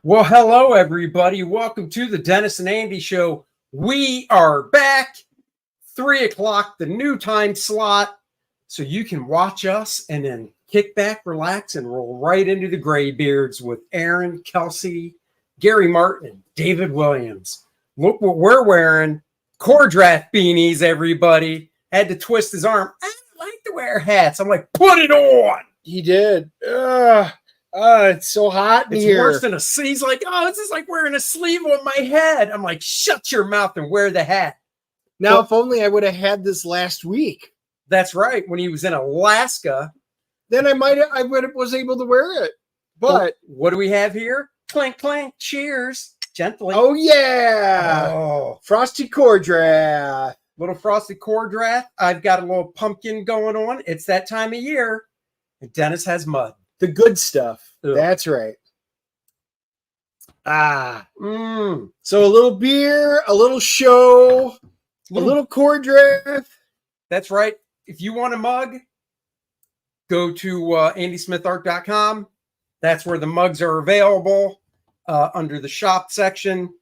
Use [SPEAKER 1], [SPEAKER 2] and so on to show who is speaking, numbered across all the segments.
[SPEAKER 1] Well, hello, everybody. Welcome to the Dennis and Andy Show. We are back, 3 o'clock, the new time slot, so you can watch us and then kick back, relax, and roll right into the graybeards with Aaron, Kelsey, Gary Martin, and David Williams. Look what we're wearing. Kor-Drath beanies, everybody. Had to twist his arm. I don't like to wear hats. I'm like, put it on.
[SPEAKER 2] He did. It's so hot in
[SPEAKER 1] It's
[SPEAKER 2] here.
[SPEAKER 1] worse than a sleeve. He's like, oh, it's just like wearing a sleeve on my head. I'm like, shut your mouth and wear the hat.
[SPEAKER 2] Now, if only I would have had this last week.
[SPEAKER 1] That's right. When he was in Alaska,
[SPEAKER 2] Then I was able to wear it. But
[SPEAKER 1] what do we have here? Clink, clink, cheers. Gently.
[SPEAKER 2] oh yeah.
[SPEAKER 1] Oh.
[SPEAKER 2] Frosty Kor-Drath.
[SPEAKER 1] Little frosted Kor-Drath. I've got a little pumpkin going on. It's that time of year. And Dennis has mud.
[SPEAKER 2] The good stuff.
[SPEAKER 1] Ugh.
[SPEAKER 2] That's right. So a little beer, a little show, a little Kor-Drath.
[SPEAKER 1] That's right. If you want a mug, go to andysmithart.com. That's where the mugs are available under the shop section.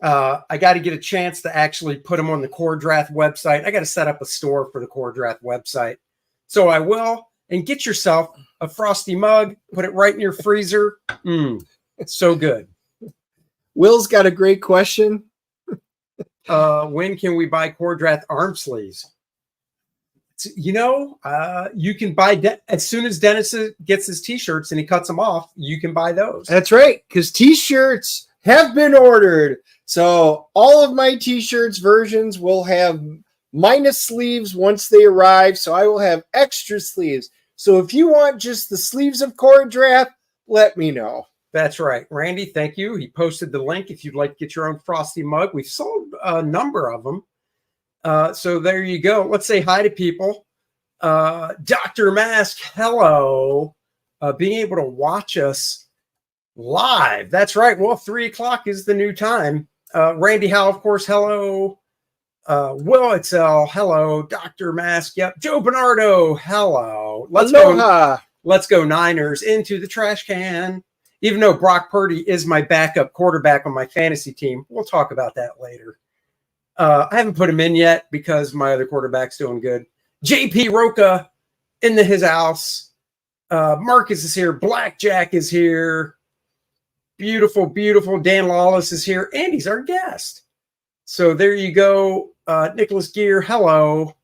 [SPEAKER 1] I got to get a chance to actually put them on the Kor-Drath website. I got to set up a store for the Kor-Drath website. So I will. And get yourself a frosty mug. Put it right in your freezer. It's so good.
[SPEAKER 2] Will's got a great question.
[SPEAKER 1] When can we buy Kor-Drath arm sleeves? You can buy as soon as Dennis gets his T-shirts and he cuts them off. You can buy those.
[SPEAKER 2] That's right, because T-shirts have been ordered. So all of my T-shirts versions will have minus sleeves once they arrive. So I will have extra sleeves. So if you want just the sleeves of Kor-Drath, let me know.
[SPEAKER 1] That's right. Randy, thank you. He posted the link if you'd like to get your own frosty mug. We've sold a number of them. So there you go. Let's say hi to people. Dr. Mask, hello. Being able to watch us live. That's right. Well, 3 o'clock is the new time. Randy Howe, of course, hello. Will Itzel, hello. Dr. Mask, yep. Joe Bernardo, hello.
[SPEAKER 2] Aloha.
[SPEAKER 1] Let's go Niners into the trash can. Even though Brock Purdy is my backup quarterback on my fantasy team, we'll talk about that later. I haven't put him in yet because my other quarterback's doing good. JP Roca in his house. Marcus is here. Blackjack is here. Beautiful, beautiful. Dan Lawlis is here. And he's our guest. So there you go. Nicholas Gear, hello.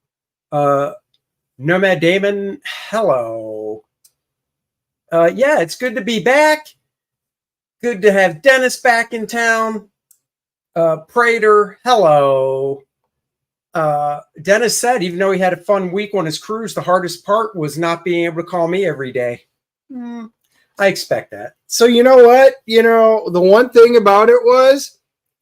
[SPEAKER 1] Nomad Damon, hello. Yeah, it's good to be back. Good to have Dennis back in town. Prater, hello. Dennis said, even though he had a fun week on his cruise, the hardest part was not being able to call me every day. I expect that.
[SPEAKER 2] So you know what? The one thing about it was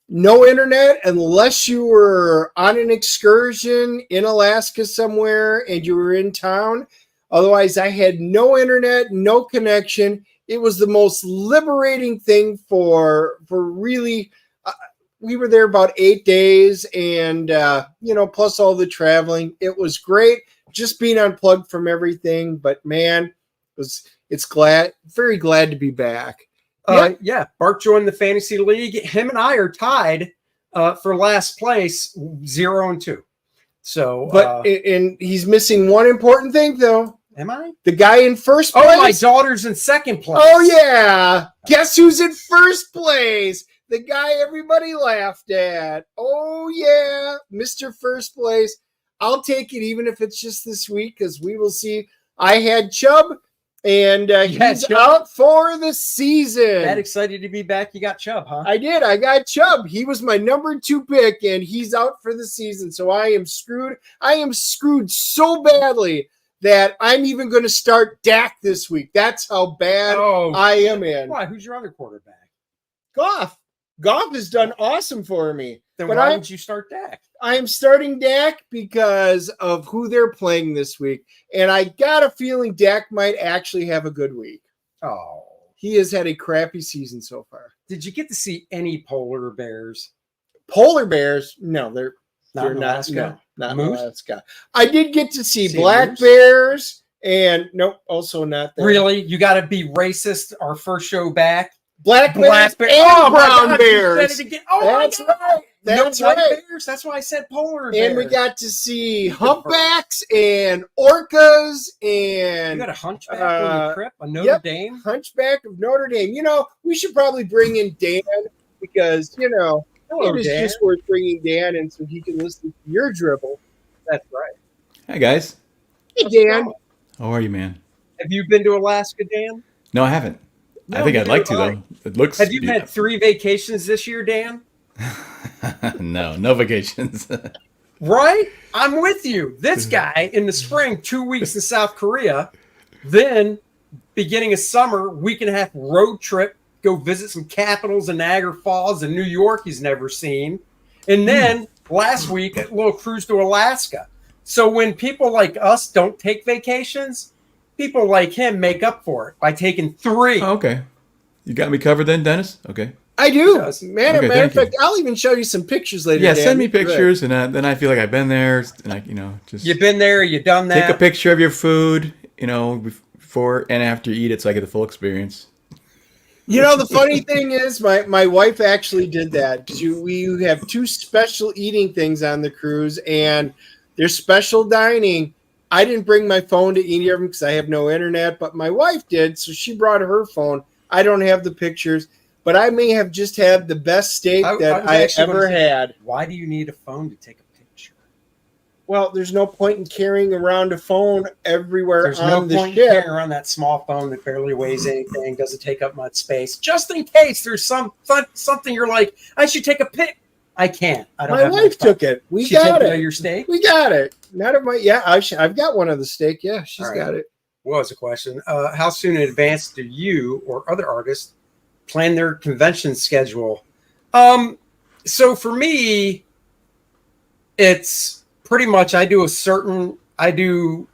[SPEAKER 2] no internet unless you were on an excursion in Alaska somewhere and you were in town. Otherwise, I had no internet, no connection. It was the most liberating thing for really. We were there about 8 days and, plus all the traveling. It was great just being unplugged from everything. But, man, very glad to be back.
[SPEAKER 1] Yeah, Bart joined the fantasy league. Him and I are tied for last place, 0-2. So,
[SPEAKER 2] and he's missing one important thing, though.
[SPEAKER 1] Am I?
[SPEAKER 2] The guy in first place.
[SPEAKER 1] Oh, my daughter's in second place.
[SPEAKER 2] Oh, yeah. Guess who's in first place? The guy everybody laughed at. Oh, yeah. Mr. First Place. I'll take it even if it's just this week because we will see. I had Chubb, and he's out for the season.
[SPEAKER 1] That excited to be back. You got Chubb, huh?
[SPEAKER 2] I did. I got Chubb. He was my number 2 pick, and he's out for the season. So I am screwed. I am screwed so badly that I'm even going to start Dak this week. That's how bad I am in.
[SPEAKER 1] Why? Who's your other quarterback?
[SPEAKER 2] Goff. Goff has done awesome for me.
[SPEAKER 1] Then why would you start Dak?
[SPEAKER 2] I am starting Dak because of who they're playing this week. And I got a feeling Dak might actually have a good week.
[SPEAKER 1] Oh.
[SPEAKER 2] He has had a crappy season so far.
[SPEAKER 1] Did you get to see any polar bears?
[SPEAKER 2] Polar bears? No, they're
[SPEAKER 1] not in
[SPEAKER 2] not in
[SPEAKER 1] Moose?
[SPEAKER 2] Alaska. I did get to see black bears and also not there.
[SPEAKER 1] Really? You got to be racist our first show back?
[SPEAKER 2] Black bears
[SPEAKER 1] Black bear.
[SPEAKER 2] and
[SPEAKER 1] Oh, my
[SPEAKER 2] brown
[SPEAKER 1] God, you
[SPEAKER 2] bears.
[SPEAKER 1] said it again. Oh,
[SPEAKER 2] That's
[SPEAKER 1] my God.
[SPEAKER 2] right. That's
[SPEAKER 1] no white
[SPEAKER 2] right.
[SPEAKER 1] bears. That's why I said polar bears.
[SPEAKER 2] And we got to see humpbacks and orcas and
[SPEAKER 1] You got a hunchback on your trip, a Notre
[SPEAKER 2] yep,
[SPEAKER 1] Dame?
[SPEAKER 2] Hunchback of Notre Dame. You know, we should probably bring in Dan because, you know,
[SPEAKER 1] Hello,
[SPEAKER 2] it is
[SPEAKER 1] Dan.
[SPEAKER 2] just worth bringing Dan in so he can listen to your dribble.
[SPEAKER 1] That's right.
[SPEAKER 3] Hi, guys.
[SPEAKER 2] Hey,
[SPEAKER 1] How's it
[SPEAKER 2] Dan.
[SPEAKER 1] going?
[SPEAKER 3] How are you, man?
[SPEAKER 1] Have you been to Alaska, Dan?
[SPEAKER 3] No, I haven't.
[SPEAKER 1] No,
[SPEAKER 3] I think I'd
[SPEAKER 1] neither
[SPEAKER 3] like to,
[SPEAKER 1] have I.
[SPEAKER 3] though. It looks...
[SPEAKER 1] Have you had 3 vacations this year, Dan?
[SPEAKER 3] No vacations.
[SPEAKER 1] Right? I'm with you. This guy in the spring, 2 weeks in South Korea, then beginning of summer, week and a half road trip, go visit some capitals in Niagara Falls and New York he's never seen. And then last week, a little cruise to Alaska. So when people like us don't take vacations, people like him make up for it by taking 3.
[SPEAKER 3] Oh, okay. You got me covered then, Dennis? Okay.
[SPEAKER 2] I do.
[SPEAKER 1] Yes.
[SPEAKER 2] Matter
[SPEAKER 3] Okay,
[SPEAKER 2] of
[SPEAKER 3] thank
[SPEAKER 2] fact,
[SPEAKER 3] you.
[SPEAKER 2] I'll even show you some pictures later.
[SPEAKER 3] Yeah,
[SPEAKER 2] Dan.
[SPEAKER 3] send me
[SPEAKER 2] Good.
[SPEAKER 3] pictures, and then I feel like I've been there, and I, just
[SPEAKER 1] You've been there, you've done that.
[SPEAKER 3] take a picture of your food, before and after you eat it, so I get the full experience.
[SPEAKER 2] You know, the funny thing is, my wife actually did that. We have 2 special eating things on the cruise, and they're special dining. I didn't bring my phone to any of them because I have no internet, but my wife did, so she brought her phone. I don't have the pictures, but I may have just had the best steak that I ever had.
[SPEAKER 1] Why do you need a phone to take a picture?
[SPEAKER 2] Well, there's no point in carrying around a phone everywhere
[SPEAKER 1] There's
[SPEAKER 2] on
[SPEAKER 1] no
[SPEAKER 2] the
[SPEAKER 1] point in
[SPEAKER 2] ship.
[SPEAKER 1] carrying around that small phone that barely weighs anything, doesn't take up much space. Just in case there's something you're like, I should take a pic. I can't. I don't.
[SPEAKER 2] My
[SPEAKER 1] have
[SPEAKER 2] wife
[SPEAKER 1] phone.
[SPEAKER 2] took it. We
[SPEAKER 1] She
[SPEAKER 2] got
[SPEAKER 1] take
[SPEAKER 2] it.
[SPEAKER 1] Your steak.
[SPEAKER 2] We got it. Not of my. Yeah, I've got one of the steak. Yeah, she's
[SPEAKER 1] All right.
[SPEAKER 2] got it.
[SPEAKER 1] What was the question? How soon in advance do you or other artists plan their convention schedule? So for me, it's pretty much I do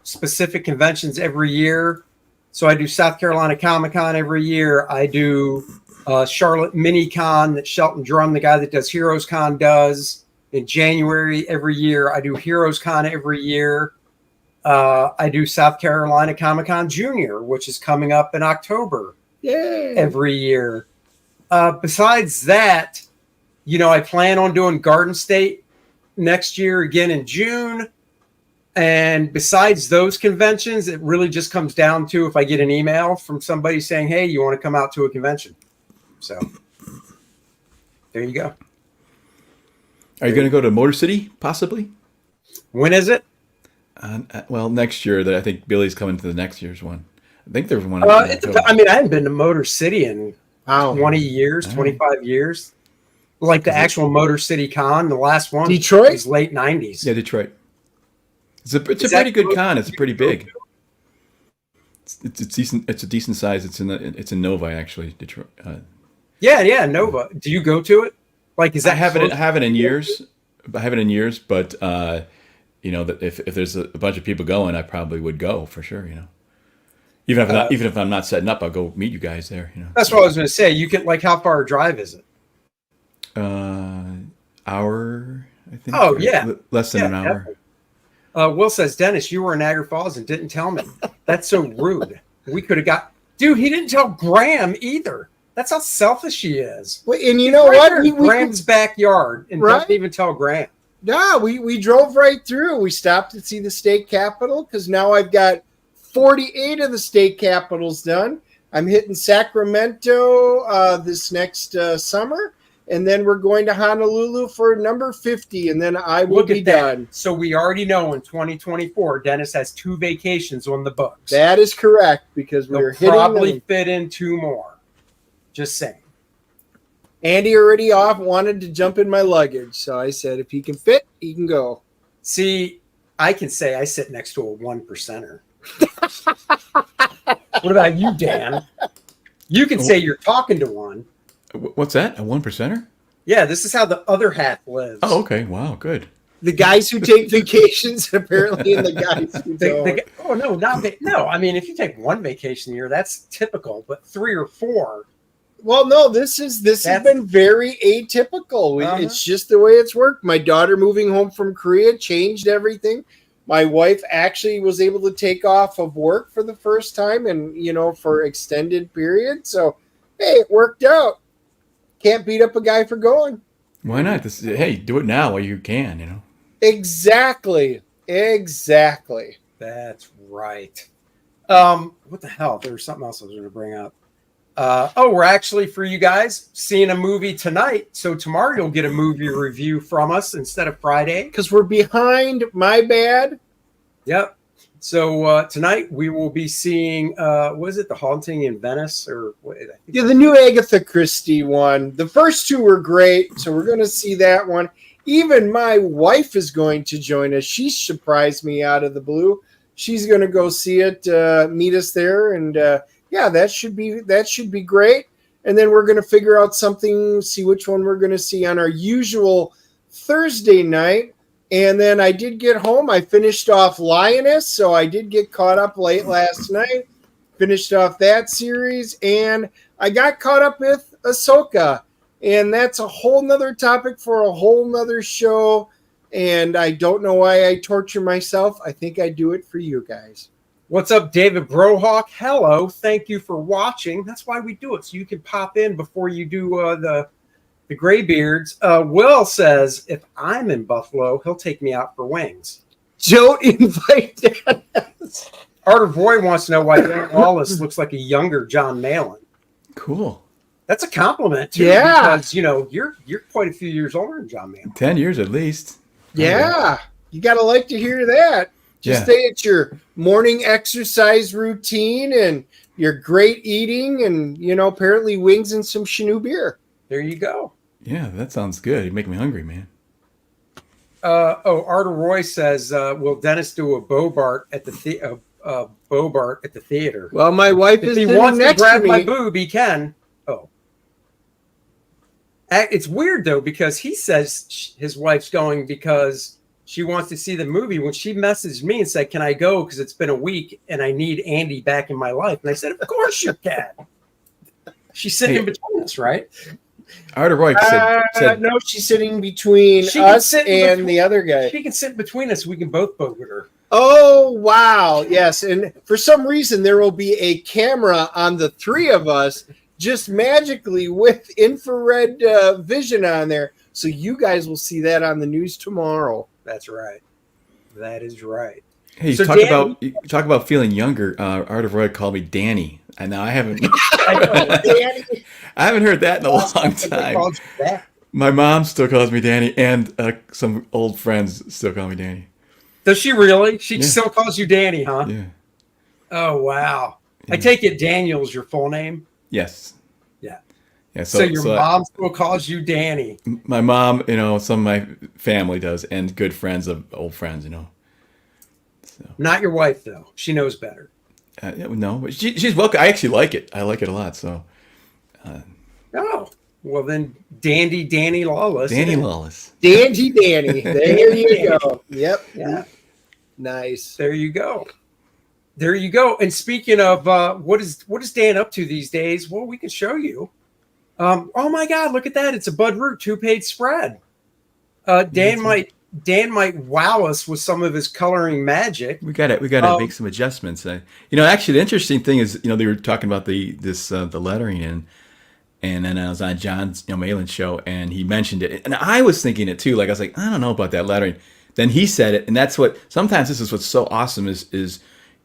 [SPEAKER 1] specific conventions every year. So I do South Carolina Comic Con every year. I do Charlotte Mini Con that Shelton Drum, the guy that does Heroes Con, does in January every year. I do Heroes Con every year. I do South Carolina Comic Con Junior, which is coming up in October.
[SPEAKER 2] Yay.
[SPEAKER 1] Every year. Besides that, I plan on doing Garden State next year again in June. And besides those conventions, it really just comes down to if I get an email from somebody saying, hey, you want to come out to a convention? So there you go.
[SPEAKER 3] Are you going to go to Motor City, possibly?
[SPEAKER 1] When is it?
[SPEAKER 3] Well, next year. I think Billy's coming to the next year's one. I think there's one.
[SPEAKER 1] I haven't been to Motor City in 20 years, 25 years. Like the actual Motor City Con, the last one.
[SPEAKER 2] Detroit?
[SPEAKER 1] Was late 90s.
[SPEAKER 3] Yeah, Detroit. It's a pretty good con. It's pretty big. It's decent. It's a decent size. It's in Nova, actually, Detroit.
[SPEAKER 1] Yeah, Nova. Do you go to it? Like, is that
[SPEAKER 3] I haven't in years. I haven't in years, but that if there's a bunch of people going, I probably would go for sure. Even if I'm not setting up, I'll go meet you guys there.
[SPEAKER 1] That's what I was going to say. You can how far a drive is it?
[SPEAKER 3] Hour, I think.
[SPEAKER 1] Oh yeah,
[SPEAKER 3] less than an hour.
[SPEAKER 1] Definitely. Will says, Dennis, you were in Niagara Falls and didn't tell me. That's so rude. We could have got. Dude, he didn't tell Graham either. That's how selfish he is.
[SPEAKER 2] Well, and you know what?
[SPEAKER 1] Graham's backyard and
[SPEAKER 2] right?
[SPEAKER 1] doesn't even tell Graham.
[SPEAKER 2] No, we drove right through. We stopped to see the state capitol because now I've got 48 of the state capitals done. I'm hitting Sacramento this next summer, and then we're going to Honolulu for number 50, and then I will be done.
[SPEAKER 1] So we already know in 2024, Dennis has 2 vacations on the books.
[SPEAKER 2] That is correct because we're
[SPEAKER 1] probably fit in 2 more. Just saying.
[SPEAKER 2] Andy already wanted to jump in my luggage, so I said if he can fit, he can go.
[SPEAKER 1] See, I can say I sit next to a 1%er. What about you, Dan? You can say you're talking to one.
[SPEAKER 3] What's that? A 1%er?
[SPEAKER 1] Yeah, this is how the other half lives.
[SPEAKER 3] Oh, okay. Wow, good.
[SPEAKER 2] The guys who take vacations, apparently, and the guys who don't.
[SPEAKER 1] No. I mean, if you take 1 vacation a year, that's typical. But 3 or 4.
[SPEAKER 2] Well, no, this has been very atypical. It's just the way it's worked. My daughter moving home from Korea changed everything. My wife actually was able to take off of work for the first time and, for extended period. So hey, it worked out. Can't beat up a guy for going.
[SPEAKER 3] Why not? Hey, do it now while you can, you know.
[SPEAKER 2] Exactly.
[SPEAKER 1] That's right. What the hell? There was something else I was going to bring up. We're actually, for you guys, seeing a movie tonight. So tomorrow you'll get a movie review from us instead of Friday.
[SPEAKER 2] Because we're behind. My bad.
[SPEAKER 1] Yep. So tonight we will be seeing, was it The Haunting in Venice? Or what?
[SPEAKER 2] Yeah, the new Agatha Christie one. The first two were great, so we're going to see that one. Even my wife is going to join us. She surprised me out of the blue. She's going to go see it, meet us there, and yeah, that should be great. And then we're going to figure out something, see which one we're going to see on our usual Thursday night. And then I did get home. I finished off Lioness, so I did get caught up late last night. Finished off that series, and I got caught up with Ahsoka. And that's a whole nother topic for a whole nother show. And I don't know why I torture myself. I think I do it for you guys.
[SPEAKER 1] What's up, David Brohawk? Hello. Thank you for watching. That's why we do it, so you can pop in before you do the Graybeards. Will says, if I'm in Buffalo, he'll take me out for wings.
[SPEAKER 2] Don't invite Dennis.
[SPEAKER 1] Art of Roy wants to know why Dan Lawlis looks like a younger John Malin.
[SPEAKER 3] Cool.
[SPEAKER 1] That's a compliment, too.
[SPEAKER 2] Yeah.
[SPEAKER 1] Because, you're quite a few years older than John Malin.
[SPEAKER 3] 10 years at least.
[SPEAKER 2] Yeah. You got to like to hear that. Just stay at your morning exercise routine and your great eating and, apparently wings and some Chinook beer.
[SPEAKER 1] There you go.
[SPEAKER 3] Yeah, that sounds good. You make me hungry, man.
[SPEAKER 1] Art of Roy says, will Dennis do a Bobart at the theater?
[SPEAKER 2] Well, my wife is
[SPEAKER 1] if he
[SPEAKER 2] sitting
[SPEAKER 1] wants to
[SPEAKER 2] next
[SPEAKER 1] grab
[SPEAKER 2] to
[SPEAKER 1] my
[SPEAKER 2] me.
[SPEAKER 1] boob, he can. Oh. It's weird, though, because he says his wife's going because she wants to see the movie. When she messaged me and said, can I go? Because it's been a week and I need Andy back in my life. And I said, of course you can. She's sitting in between us, right?
[SPEAKER 3] Art of Roy said
[SPEAKER 2] no, she's sitting between us and the other guy.
[SPEAKER 1] She can sit between us. We can both boat with her.
[SPEAKER 2] Oh, wow. Yes. And for some reason, there will be a camera on the three of us just magically with infrared vision on there. So you guys will see that on the news tomorrow.
[SPEAKER 1] That's right. That is right.
[SPEAKER 3] Hey,
[SPEAKER 1] So
[SPEAKER 3] talk about feeling younger. Art of Roy called me Danny. And now I haven't
[SPEAKER 2] Danny.
[SPEAKER 3] I haven't heard that in a long time. My mom still calls me Danny, and some old friends still call me Danny.
[SPEAKER 1] Does she really? She still calls you Danny, huh?
[SPEAKER 3] Yeah.
[SPEAKER 1] Oh, wow.
[SPEAKER 3] Yeah.
[SPEAKER 1] I take it Daniel's your full name?
[SPEAKER 3] Yes.
[SPEAKER 1] Yeah.
[SPEAKER 3] Yeah.
[SPEAKER 1] So your mom still calls you Danny.
[SPEAKER 3] My mom, some of my family does, and good friends of old friends, So.
[SPEAKER 1] Not your wife, though. She knows better.
[SPEAKER 3] No, but she's welcome. I actually like it. I like it a lot. So.
[SPEAKER 1] Oh, well then, Danny Lawlis.
[SPEAKER 3] Danny Lawlis.
[SPEAKER 2] Dandy Danny. There you go. Yep.
[SPEAKER 1] Yeah.
[SPEAKER 2] Nice.
[SPEAKER 1] There you go. There you go. And speaking of what is Dan up to these days? Well, we can show you. Oh my God, look at that. It's a Bud Root 2-page spread. Dan might wow us with some of his coloring magic.
[SPEAKER 3] We got to make some adjustments. Actually, the interesting thing is, they were talking about the lettering and then I was on John's Malin's show and he mentioned it, and I was thinking it too. Like I was like, I don't know about that lettering. Then he said it, and that's what sometimes this is what's so awesome is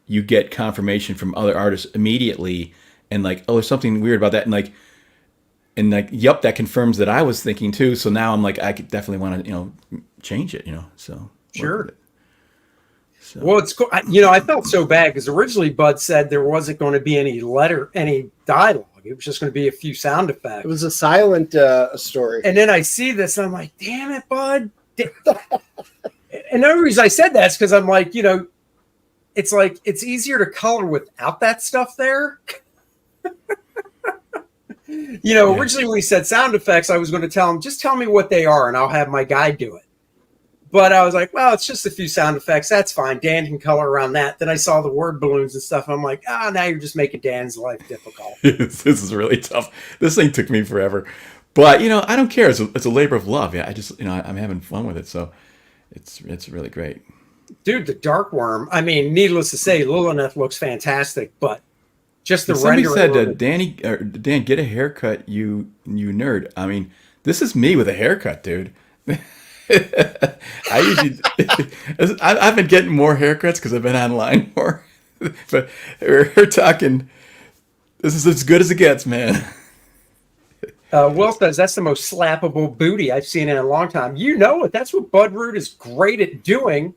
[SPEAKER 3] you get confirmation from other artists immediately, and like, oh, there's something weird about that, and like, yep, that confirms that I was thinking too. So now I'm like, I could definitely want to change it, So
[SPEAKER 1] sure. So. Well, it's cool. I felt so bad because originally Bud said there wasn't going to be any dialogue. It was just going to be a few sound effects.
[SPEAKER 2] It was a silent story.
[SPEAKER 1] And then I see this and I'm like, damn it, Bud. And the only reason I said that is because I'm like, it's like it's easier to color without that stuff there. Originally when we said sound effects, I was going to tell him, just tell me what they are and I'll have my guy do it. But I was like, well, it's just a few sound effects. That's fine. Dan can color around that. Then I saw the word balloons and stuff. And I'm like, now you're just making Dan's life difficult.
[SPEAKER 3] This is really tough. This thing took me forever. But, I don't care. It's a labor of love. Yeah, I just, I'm having fun with it. So it's really great.
[SPEAKER 1] Dude, the Dark Worm. I mean, needless to say, Lilith looks fantastic. But Just the
[SPEAKER 3] Somebody
[SPEAKER 1] rendering.
[SPEAKER 3] said, Dan, get a haircut, you nerd. I mean, this is me with a haircut, dude. I usually, I've been getting more haircuts because I've been online more. But we're talking, this is as good as it gets, man.
[SPEAKER 1] Will says that's the most slappable booty I've seen in a long time. You know it. That's what Bud Root is great at doing.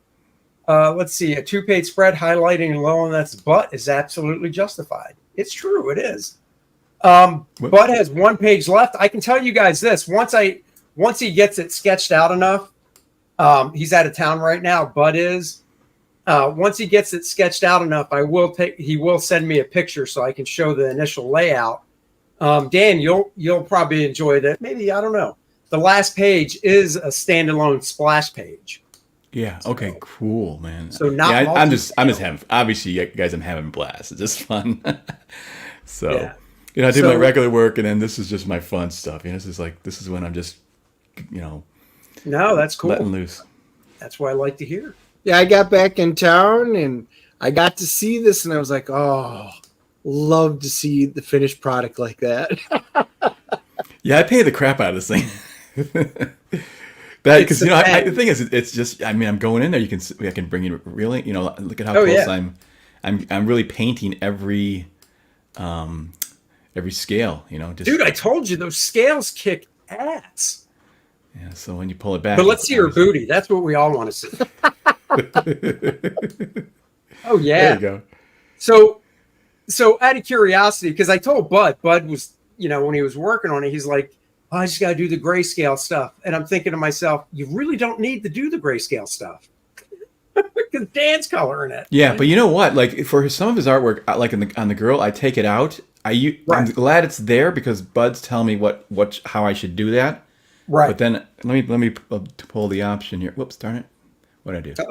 [SPEAKER 1] Let's see. A 2-page spread highlighting Lowlin's butt is absolutely justified. It's true. It is. Bud has 1 page left. I can tell you guys this. Once he gets it sketched out enough, he's out of town right now. Bud is. Once he gets it sketched out enough, he will send me a picture so I can show the initial layout. Dan, you'll probably enjoy that. Maybe, I don't know. The last page is a standalone splash page.
[SPEAKER 3] Yeah. Okay. Cool, man.
[SPEAKER 1] So not.
[SPEAKER 3] Yeah, I'm just having. Obviously, you guys, I'm having a blast. It's just fun. So,
[SPEAKER 1] Yeah.
[SPEAKER 3] I do my regular work, and then this is just my fun stuff. This is when I'm just,
[SPEAKER 1] No, that's cool.
[SPEAKER 3] letting loose.
[SPEAKER 1] That's what I like to hear.
[SPEAKER 2] Yeah, I got back in town and I got to see this, and I was like, oh, love to see the finished product like that.
[SPEAKER 3] Yeah, I pay the crap out of this thing. Because the thing is, it's just. I mean, I'm going in there. I can bring in really. Look at how close I'm really painting every scale.
[SPEAKER 1] Dude, I told you those scales kick ass.
[SPEAKER 3] Yeah. So when you pull it back,
[SPEAKER 1] But let's see her booty. That's what we all want to see. Oh yeah.
[SPEAKER 3] There you go.
[SPEAKER 1] So out of curiosity, because I told Bud was, when he was working on it, he's like, oh, I just got to do the grayscale stuff. And I'm thinking to myself, you really don't need to do the grayscale stuff because Dan's coloring it.
[SPEAKER 3] Yeah, but you know what? Like for some of his artwork, like on the girl, I take it out. I'm glad it's there because Bud's telling me how I should do that.
[SPEAKER 1] Right.
[SPEAKER 3] But then let me pull the option here. Whoops, darn it. What did I do?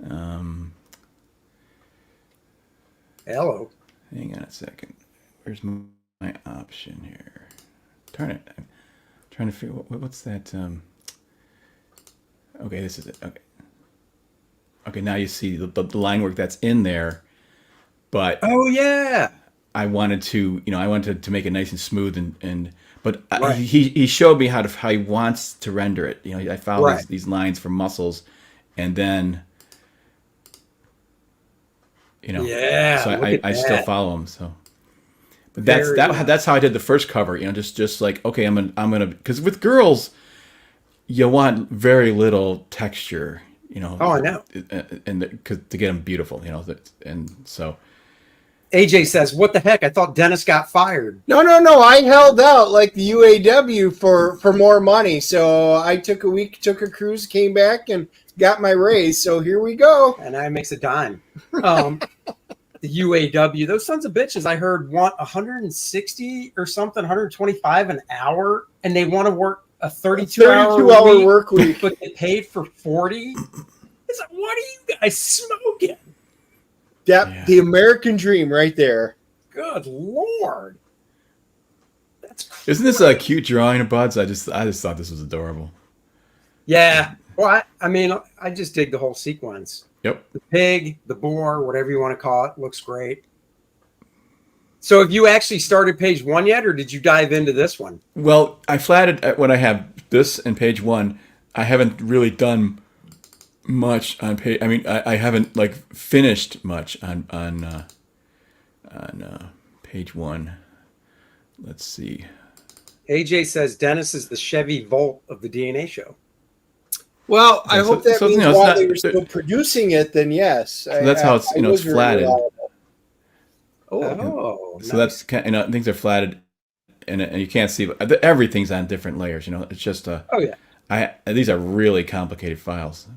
[SPEAKER 1] Uh-oh. Hello.
[SPEAKER 3] Hang on a second. Where's my option here? Turn it. I'm trying to figure what's that. Okay, this is it. Okay. Now you see the line work that's in there, but
[SPEAKER 1] Oh yeah.
[SPEAKER 3] I wanted to make it nice and smooth but he showed me how he wants to render it. I follow these lines for muscles, and then.
[SPEAKER 1] Yeah.
[SPEAKER 3] So I still follow him. So, but that's how I did the first cover. Just like, okay, I'm gonna because with girls, you want very little texture.
[SPEAKER 1] Oh, I know.
[SPEAKER 3] And to get them beautiful. And so.
[SPEAKER 1] AJ says, "What the heck? I thought Dennis got fired."
[SPEAKER 2] No. I held out like the UAW for more money. So I took a week, took a cruise, came back, and got my raise. So here we go.
[SPEAKER 1] And I makes a dime. The UAW, those sons of bitches, I heard want 160 or something, 125 an hour, and they want to work a 32-hour
[SPEAKER 2] work week,
[SPEAKER 1] but get paid for 40. It's like, what are you guys smoking?
[SPEAKER 2] Yeah, the American dream right there.
[SPEAKER 1] Good Lord. That's crazy.
[SPEAKER 3] Isn't this a cute drawing of Bud's? I just thought this was adorable.
[SPEAKER 1] Yeah. Well, I just dig the whole sequence.
[SPEAKER 3] Yep.
[SPEAKER 1] The pig, the boar, whatever you want to call it, looks great. So have you actually started page 1 yet, or did you dive into this one?
[SPEAKER 3] Well, I flatted when I have this and page 1. I haven't really done much on page. I mean, I haven't finished much on page 1. Let's see.
[SPEAKER 1] AJ says Dennis is the Chevy Volt of the DNA show.
[SPEAKER 2] Well, I hope that means while they were still
[SPEAKER 3] still
[SPEAKER 2] producing it, then yes.
[SPEAKER 3] So that's how it's it's flatted.
[SPEAKER 1] Oh,
[SPEAKER 3] so nice. That's things are flatted, and you can't see. Everything's on different layers. It's just these are really complicated files.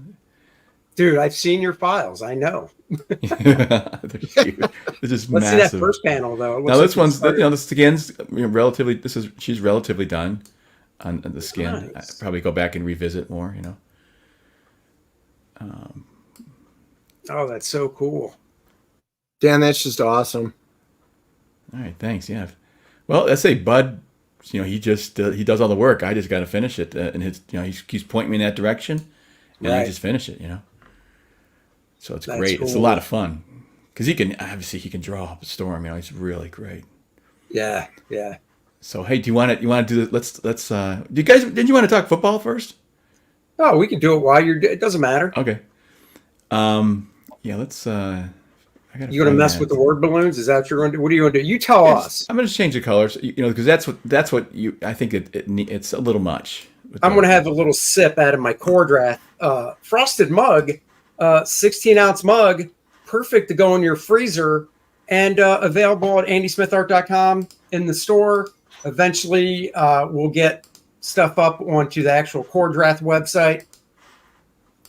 [SPEAKER 1] Dude, I've seen your files. I know.
[SPEAKER 3] They're huge. They're just
[SPEAKER 1] Let's
[SPEAKER 3] massive.
[SPEAKER 1] see that first panel though.
[SPEAKER 3] Now this one's this skin's relatively. She's relatively done on the skin.
[SPEAKER 1] Nice.
[SPEAKER 3] I probably go back and revisit more.
[SPEAKER 1] Oh, that's so cool.
[SPEAKER 2] Dan, that's just awesome.
[SPEAKER 3] All right, thanks. Yeah. Well, let's say Bud. He just he does all the work. I just got to finish it, and he's pointing me in that direction, and I just finish it. So it's
[SPEAKER 1] That's
[SPEAKER 3] great.
[SPEAKER 1] cool.
[SPEAKER 3] It's a lot of fun. because he can draw up a storm. He's really great.
[SPEAKER 1] Yeah, yeah.
[SPEAKER 3] So hey, do you want to do this? Let's do you guys, did you want to talk football first?
[SPEAKER 1] Oh, we can do it while it doesn't matter.
[SPEAKER 3] Okay. Yeah, let's I gotta
[SPEAKER 1] You going to
[SPEAKER 3] find
[SPEAKER 1] mess
[SPEAKER 3] that.
[SPEAKER 1] with the word balloons? Is that what you're going to do? What are you going to do? You tell us.
[SPEAKER 3] I'm going to change the colors, because that's what I think it's a little much.
[SPEAKER 1] I'm going to have a little sip out of my Kor-Drath frosted mug, 16-ounce mug, perfect to go in your freezer, and available at andysmithart.com in the store. Eventually, we'll get stuff up onto the actual Kor-Drath website.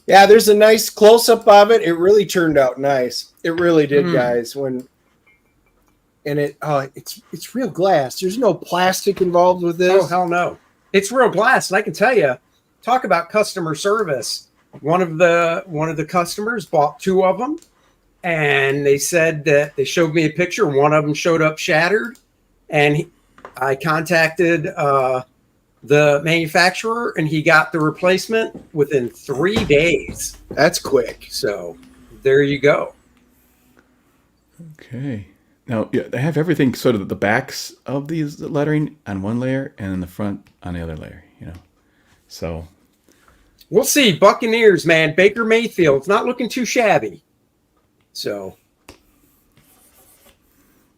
[SPEAKER 2] Yeah, there's a nice close-up of it. It really turned out nice. It really did, guys. It's real glass. There's no plastic involved with this.
[SPEAKER 1] Oh, hell no. It's real glass. And I can tell you, talk about customer service. One of the customers bought 2 of them, and they said that they showed me a picture. One of them showed up shattered, and I contacted the manufacturer, and he got the replacement within 3 days.
[SPEAKER 2] That's quick.
[SPEAKER 1] So there you go.
[SPEAKER 3] Okay. Now, yeah, they have everything sort of the backs of these lettering on one layer and then the front on the other layer, So
[SPEAKER 1] We'll see. Buccaneers, man. Baker Mayfield's not looking too shabby. So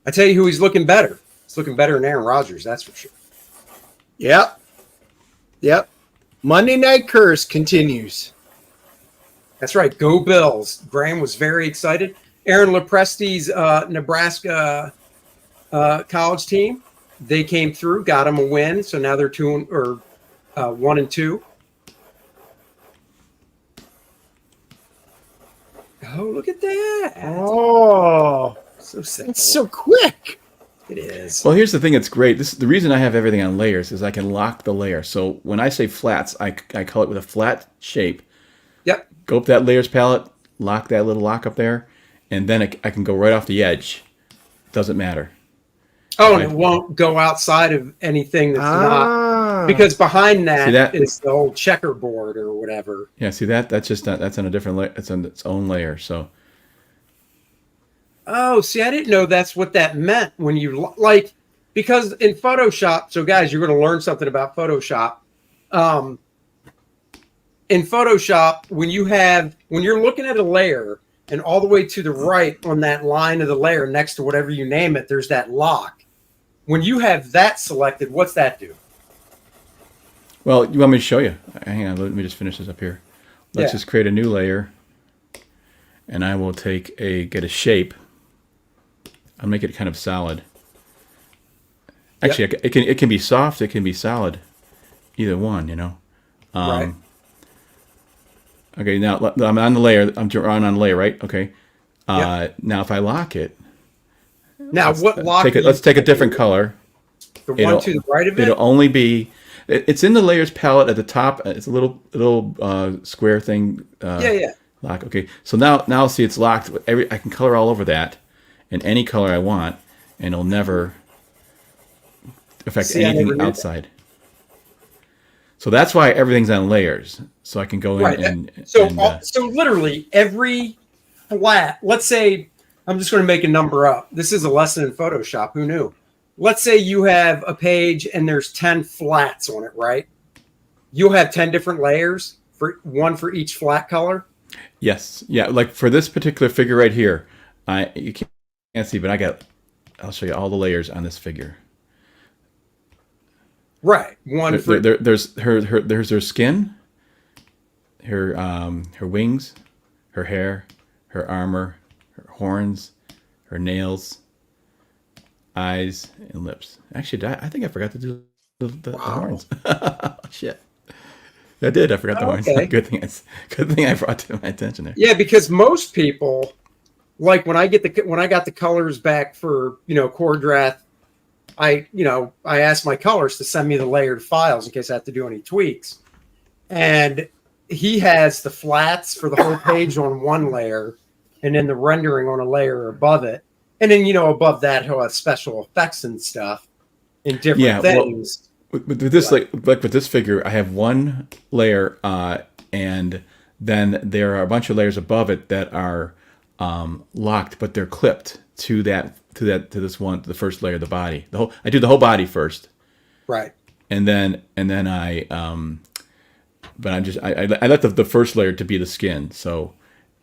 [SPEAKER 1] I tell you who he's looking better. He's looking better than Aaron Rodgers, that's for sure.
[SPEAKER 2] Yep. Monday Night Curse continues.
[SPEAKER 1] That's right. Go Bills. Graham was very excited. Aaron Lepresti's Nebraska college team, they came through, got him a win. So now they're 1-2. Oh, look at that.
[SPEAKER 2] Oh,
[SPEAKER 1] So simple.
[SPEAKER 2] it's so quick.
[SPEAKER 1] It is.
[SPEAKER 3] Well, here's the thing that's great. The reason I have everything on layers is I can lock the layer. So when I say flats, I call it with a flat shape.
[SPEAKER 1] Yep.
[SPEAKER 3] Go up that layers palette, lock that little lock up there, and then I can go right off the edge. Doesn't matter.
[SPEAKER 1] Oh, and it won't go outside of anything that's not. Because behind
[SPEAKER 3] See
[SPEAKER 1] that
[SPEAKER 3] that?
[SPEAKER 1] is the old checkerboard or whatever.
[SPEAKER 3] Yeah, see that? That's just that's on a different layer. It's on its own layer. So
[SPEAKER 1] Oh, see, I didn't know that's what that meant when you because in Photoshop. So, guys, you're going to learn something about Photoshop. In Photoshop, when you're looking at a layer and all the way to the right on that line of the layer next to whatever you name it, there's that lock. When you have that selected, what's that do?
[SPEAKER 3] well, you want me to show you? Hang on, let me just finish this up here. Let's
[SPEAKER 1] Yeah.
[SPEAKER 3] just create a new layer, and I will get a shape. I'll make it kind of solid. Actually, it can be soft. It can be solid. Either one,
[SPEAKER 1] Right.
[SPEAKER 3] Okay, now I'm on the layer. I'm drawing on the layer, right? Okay. Now if I lock it,
[SPEAKER 1] Now, what lock?
[SPEAKER 3] let's take a different color.
[SPEAKER 1] The one to the right of it.
[SPEAKER 3] It'll only be. It's in the layers palette at the top. It's a little square thing.
[SPEAKER 1] Yeah.
[SPEAKER 3] Lock. Okay. So now see it's locked. I can color all over that, in any color I want, and it'll never affect
[SPEAKER 1] See, I never
[SPEAKER 3] anything
[SPEAKER 1] knew
[SPEAKER 3] outside. So that's why everything's on layers. So I can go in
[SPEAKER 1] Right.
[SPEAKER 3] and
[SPEAKER 1] So literally every flat, let's say, I'm just going to make a number up. This is a lesson in Photoshop. Who knew? Let's say you have a page and there's 10 flats on it, right? You'll have 10 different layers, one for each flat color.
[SPEAKER 3] yes, yeah. Like for this particular figure right here, you can't see, but I'll show you all the layers on this figure.
[SPEAKER 1] Right. One for
[SPEAKER 3] There's her skin, her wings, her hair, her armor, her horns, her nails, eyes, and lips. Actually, I think I forgot to do the horns. Shit, I did. I forgot the horns.
[SPEAKER 1] Okay.
[SPEAKER 3] Good thing I brought to my attention there.
[SPEAKER 1] Yeah, because most people, like when I got the colors back for Kor-Drath, I asked my colors to send me the layered files in case I have to do any tweaks. And he has the flats for the whole page on one layer and then the rendering on a layer above it. And then, above that, he'll have special effects and stuff in different things.
[SPEAKER 3] Well, with this, like with this figure, I have one layer, and then there are a bunch of layers above it that are locked, but they're clipped to the first layer of the body. I do the whole body first,
[SPEAKER 1] Right.
[SPEAKER 3] and then but I let the first layer to be the skin. So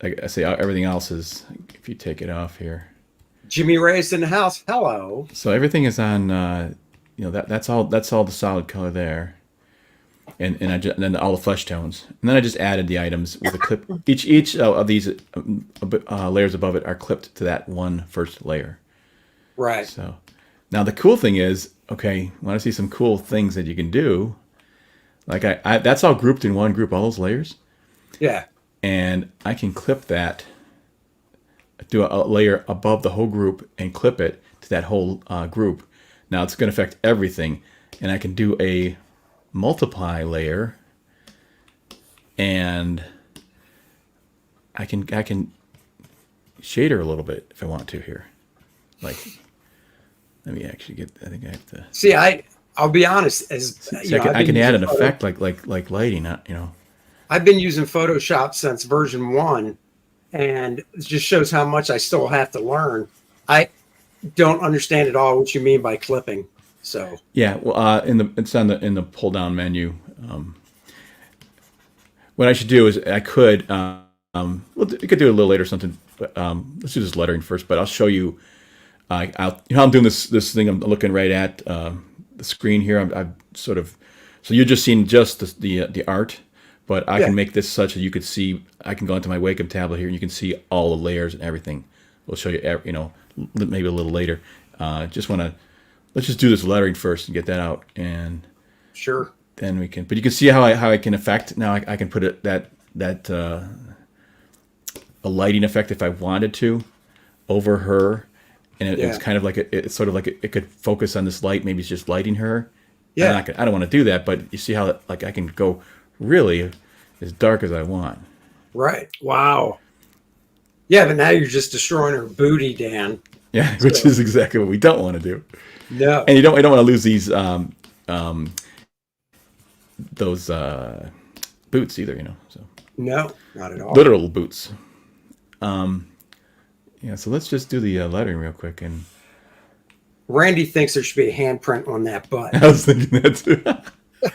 [SPEAKER 3] like I say, everything else is, if you take it off here.
[SPEAKER 1] Jimmy Ray's in the house. Hello.
[SPEAKER 3] So everything is on, that's all the solid color there, and then all the flesh tones, and then I just added the items with a clip. Each of these layers above it are clipped to that one first layer.
[SPEAKER 1] Right.
[SPEAKER 3] So now the cool thing is, okay, want to see some cool things that you can do? Like I that's all grouped in one group, all those layers,
[SPEAKER 1] Yeah.
[SPEAKER 3] and I can clip that. Do a layer above the whole group and clip it to that whole group. Now it's going to affect everything, and I can do a multiply layer, and I can shade her a little bit if I want to here. Like, let me actually get. I think I have to.
[SPEAKER 1] See, I'll be honest.
[SPEAKER 3] I can add an effect like lighting.
[SPEAKER 1] I've been using Photoshop since version 1. And it just shows how much I still have to learn. I don't understand at all what you mean by clipping. So
[SPEAKER 3] yeah, well, it's in the pull down menu. What I should do is I could, well, you could do it a little later or something. But let's do this lettering first. But I'll show you. I'm doing this thing. I'm looking right at the screen here. I'm sort of, so you're just seeing just the art. But I can make this such that you could see. I can go into my Wacom tablet here, and you can see all the layers and everything. We'll show you, maybe a little later. Let's just do this lettering first and get that out, and
[SPEAKER 1] sure.
[SPEAKER 3] Then we can. But you can see how I can affect. Now I can put it a lighting effect if I wanted to over her, and it's kind of like it's sort of like it could focus on this light. Maybe it's just lighting her.
[SPEAKER 1] Yeah.
[SPEAKER 3] I don't want to do that, but you see how I can go really as dark as I want.
[SPEAKER 1] Right. Wow. Yeah, but now you're just destroying her booty, Dan.
[SPEAKER 3] Yeah, which is exactly what we don't want to do.
[SPEAKER 1] No.
[SPEAKER 3] And you don't want to lose these those boots either, So
[SPEAKER 1] No, not at all.
[SPEAKER 3] literal boots. So let's just do the lettering real quick. And
[SPEAKER 1] Randy thinks there should be a handprint on that butt.
[SPEAKER 3] I was thinking that too.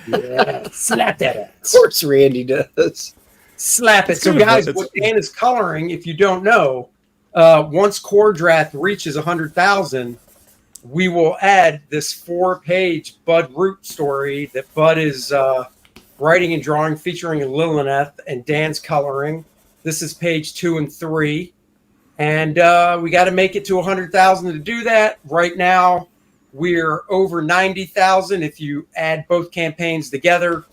[SPEAKER 1] Yeah, slap that ass.
[SPEAKER 2] Of course, Randy does.
[SPEAKER 1] Slap it. So, guys, what Dan is coloring, if you don't know, once Kor-Drath reaches 100,000, we will add this 4-page Bud Root story that Bud is writing and drawing, featuring Lilith, and Dan's coloring. This is page 2 and 3. And we got to make it to 100,000 to do that. Right now, we're over 90,000. If you add both campaigns together,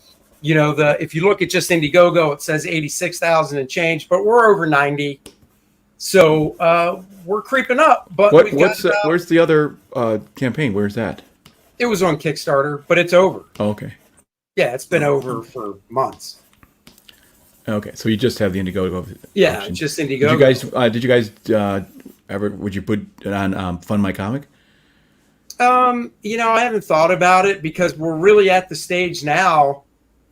[SPEAKER 1] if you look at just Indiegogo, it says 86,000 and change, but we're over 90. So we're creeping up. But
[SPEAKER 3] where's the other campaign? Where's that?
[SPEAKER 1] It was on Kickstarter, but it's over.
[SPEAKER 3] Oh, okay.
[SPEAKER 1] Yeah, it's been over for months.
[SPEAKER 3] Okay, so you just have the Indiegogo.
[SPEAKER 1] Yeah,
[SPEAKER 3] option.
[SPEAKER 1] just Indiegogo.
[SPEAKER 3] Did you guys ever? Would you put it on Fund My Comic?
[SPEAKER 1] I haven't thought about it because we're really at the stage now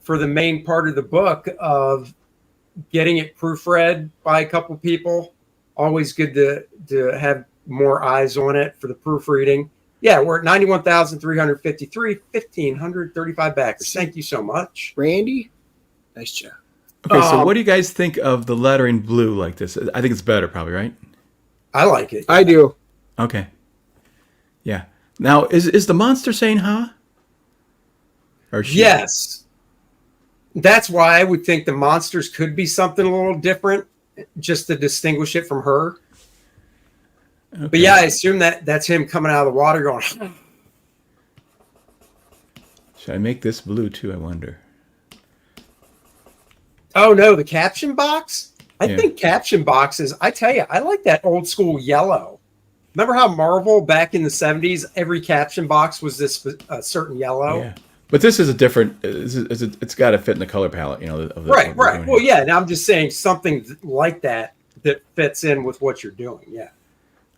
[SPEAKER 1] for the main part of the book of getting it proofread by a couple people. Always good to have more eyes on it for the proofreading. Yeah, we're at 91,353, 1,535 backers. Thank you so much.
[SPEAKER 2] Randy, nice job.
[SPEAKER 3] Okay, so what do you guys think of the lettering blue like this? I think it's better, probably, right?
[SPEAKER 1] I like it.
[SPEAKER 2] I do.
[SPEAKER 3] Okay. Yeah. Now, is the monster saying "huh"? Or she?
[SPEAKER 1] Yes. That's why I would think the monsters could be something a little different, just to distinguish it from her. Okay. But yeah, I assume that's him coming out of the water going.
[SPEAKER 3] Should I make this blue too? I wonder.
[SPEAKER 1] Oh no, the caption box? I think caption boxes, I tell you, I like that old school yellow. Remember how Marvel back in the 70s, every caption box was this certain yellow?
[SPEAKER 3] Yeah. But this is a different, it's got to fit in the color palette,
[SPEAKER 1] Right. Well, yeah, and I'm just saying something like that fits in with what you're doing, yeah.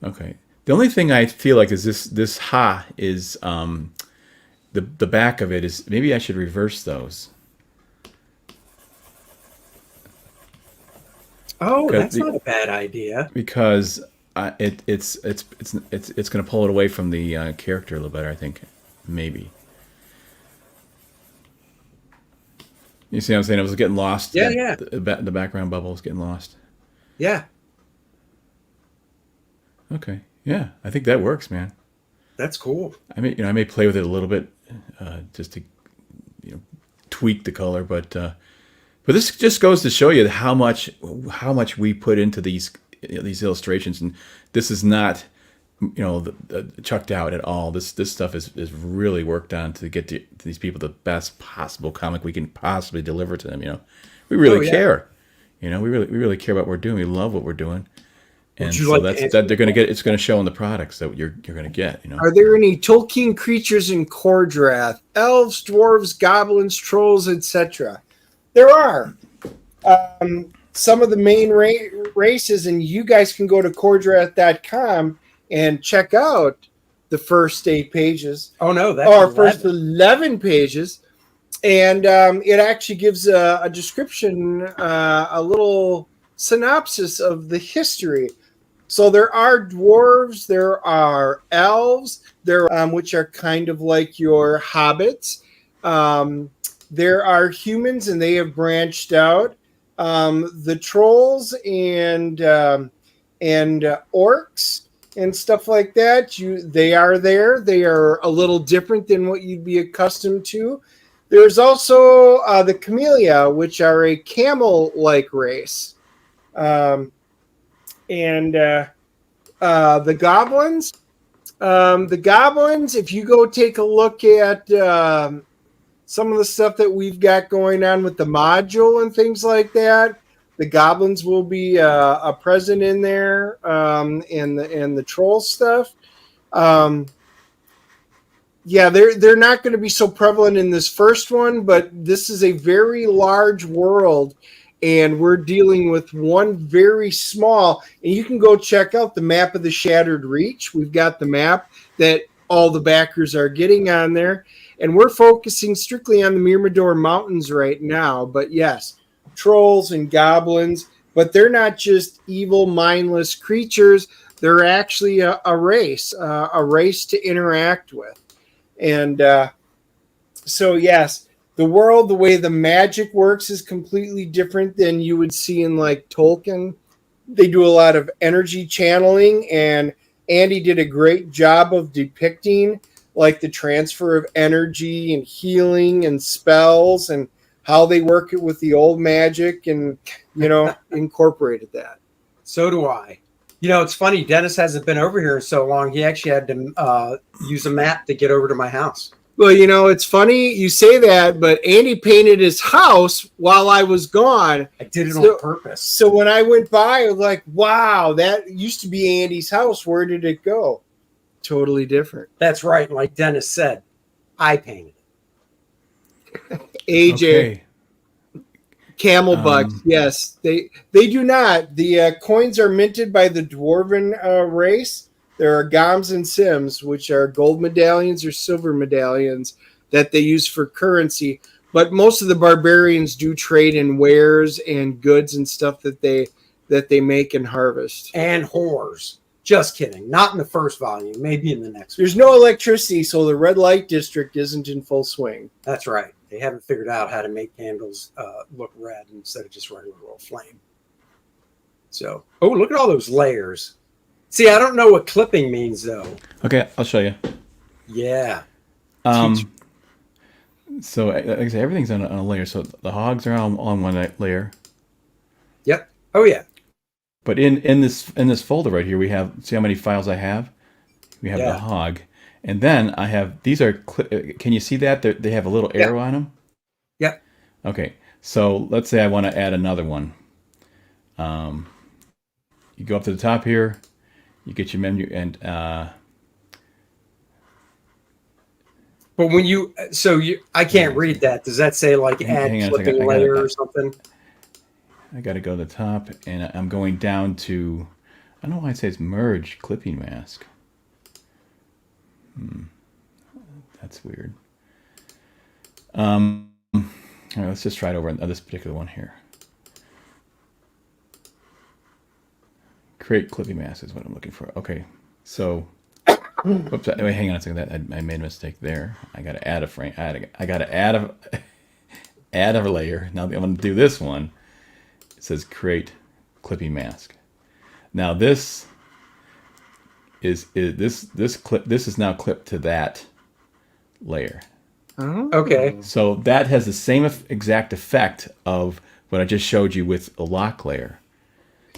[SPEAKER 3] Okay. The only thing I feel like is this ha is, the back of it is, maybe I should reverse those.
[SPEAKER 1] Oh,
[SPEAKER 3] because
[SPEAKER 1] that's not a bad idea.
[SPEAKER 3] because it's going to pull it away from the character a little better. I think maybe. You see what I'm saying? It was getting lost.
[SPEAKER 1] Yeah, yeah,
[SPEAKER 3] The background bubble was getting lost.
[SPEAKER 1] yeah.
[SPEAKER 3] Okay. Yeah, I think that works, man.
[SPEAKER 1] That's cool.
[SPEAKER 3] I may play with it a little bit, just to tweak the color, but this just goes to show you how much we put into these illustrations, and this is not chucked out at all. This stuff is really worked on to get to these people the best possible comic we can possibly deliver to them. We really care. We really care about what we're doing. We love what we're doing. And so that they're going to get. It's going to show in the products that you're going to get.
[SPEAKER 2] Are there any Tolkien creatures in Kor-Drath? Elves, dwarves, goblins, trolls, etc. There are some of the main races, and you guys can go to Kor-Drath.com and check out the first 8 pages.
[SPEAKER 1] Oh no, that's
[SPEAKER 2] or first 11 pages, and it actually gives a description, a little synopsis of the history. So there are dwarves, there are elves, which are kind of like your hobbits. There are humans, and they have branched out. The trolls and orcs and stuff like that. They are there. They are a little different than what you'd be accustomed to. There's also the Camellia, which are a camel-like race. And the goblins. The goblins, if you go take a look at some of the stuff that we've got going on with the module and things like that, the goblins will be present in there, and the troll stuff. Yeah, they're not going to be so prevalent in this first one, but this is a very large world, and we're dealing with one very small. And you can go check out the map of the Shattered Reach. We've got the map that all the backers are getting on there, and we're focusing strictly on the Myrmidor Mountains right now. But yes, trolls and goblins, but they're not just evil, mindless creatures. They're actually a race to interact with. And so, yes, the world, the way the magic works is completely different than you would see in like Tolkien. They do a lot of energy channeling, and Andy did a great job of depicting like the transfer of energy and healing and spells and how they work it with the old magic, and, incorporated that.
[SPEAKER 1] So do I. It's funny. Dennis hasn't been over here in so long. He actually had to use a map to get over to my house.
[SPEAKER 2] Well, it's funny you say that, but Andy painted his house while I was gone.
[SPEAKER 1] I did it on purpose.
[SPEAKER 2] So when I went by, I was like, wow, that used to be Andy's house. Where did it go? Totally different.
[SPEAKER 1] That's right. And like Dennis said, I painted it.
[SPEAKER 2] AJ.
[SPEAKER 3] Okay.
[SPEAKER 2] Camel bucks, yes. They do not. The coins are minted by the Dwarven race. There are Goms and Sims, which are gold medallions or silver medallions that they use for currency. But most of the barbarians do trade in wares and goods and stuff that they make and harvest.
[SPEAKER 1] And whores. Just kidding. Not in the first volume. Maybe in the next one.
[SPEAKER 2] There's no electricity, so the red light district isn't in full swing.
[SPEAKER 1] That's right. They haven't figured out how to make candles look red instead of just regular old flame. So, look at all those layers. See, I don't know what clipping means, though.
[SPEAKER 3] Okay, I'll show you.
[SPEAKER 1] Yeah.
[SPEAKER 3] So, like I say, everything's on a layer. So the hogs are on one layer.
[SPEAKER 1] Yep. Oh yeah.
[SPEAKER 3] But in this folder right here, we have, see how many files I have? We have the hog. And then I have, these are, can you see that? They have a little arrow on them?
[SPEAKER 1] Yep.
[SPEAKER 3] Okay. So let's say I want to add another one. You go up to the top here, you get your menu, and
[SPEAKER 1] but when I can't read that. Does that say like add clipping layer or something?
[SPEAKER 3] I got to go to the top, and I'm going down to, I don't know why it says merge clipping mask. That's weird. All right, let's just try it over on this particular one here. create clipping mask is what I'm looking for. Okay, so whoops. Wait, hang on a second. That I made a mistake there. I got to add a frame. I got to add a add a layer. Now I'm going to do this one. It says create clipping mask. Now this is this clip. This is now clipped to that layer.
[SPEAKER 1] Okay.
[SPEAKER 3] So that has the same exact effect of what I just showed you with a lock layer.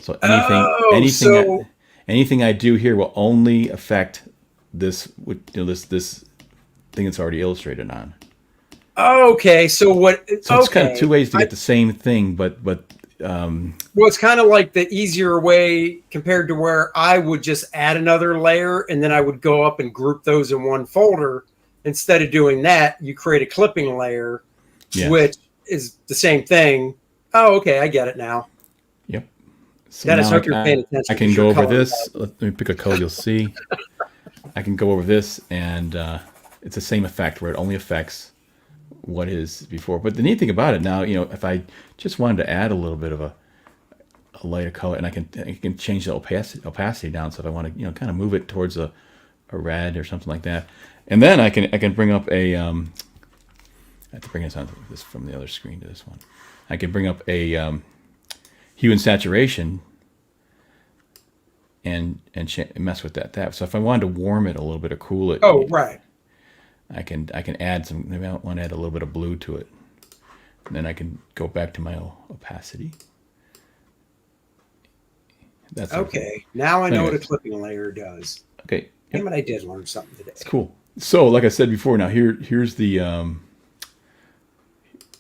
[SPEAKER 3] So anything I do here will only affect this this thing that's already illustrated on.
[SPEAKER 1] Okay. So what?
[SPEAKER 3] So it's kind of two ways to get the same thing, but well,
[SPEAKER 1] it's kind of like the easier way compared to where I would just add another layer and then I would go up and group those in one folder. Instead of doing that, you create a clipping layer, which is the same thing. Oh, okay. I get it now.
[SPEAKER 3] Yep. So
[SPEAKER 1] Dennis, hope you're paying attention.
[SPEAKER 3] I can go over this. Let me pick a color. You'll see. I can go over this, and it's the same effect where it only affects what is before. But the neat thing about it now, if I just wanted to add a little bit of a lighter color, and I can change the opacity down. So if I want to, kind of move it towards a red or something like that, and then I can bring up a. I have to bring this from the other screen to this one. I can bring up a hue and saturation and mess with that. So if I wanted to warm it a little bit or cool it,
[SPEAKER 1] right.
[SPEAKER 3] I can add some. Maybe I want to add a little bit of blue to it, and then I can go back to my opacity. That's
[SPEAKER 1] okay. Now I know what a clipping layer does.
[SPEAKER 3] Okay.
[SPEAKER 1] Damn it, I did learn something today.
[SPEAKER 3] It's cool. So, like I said before, now here's the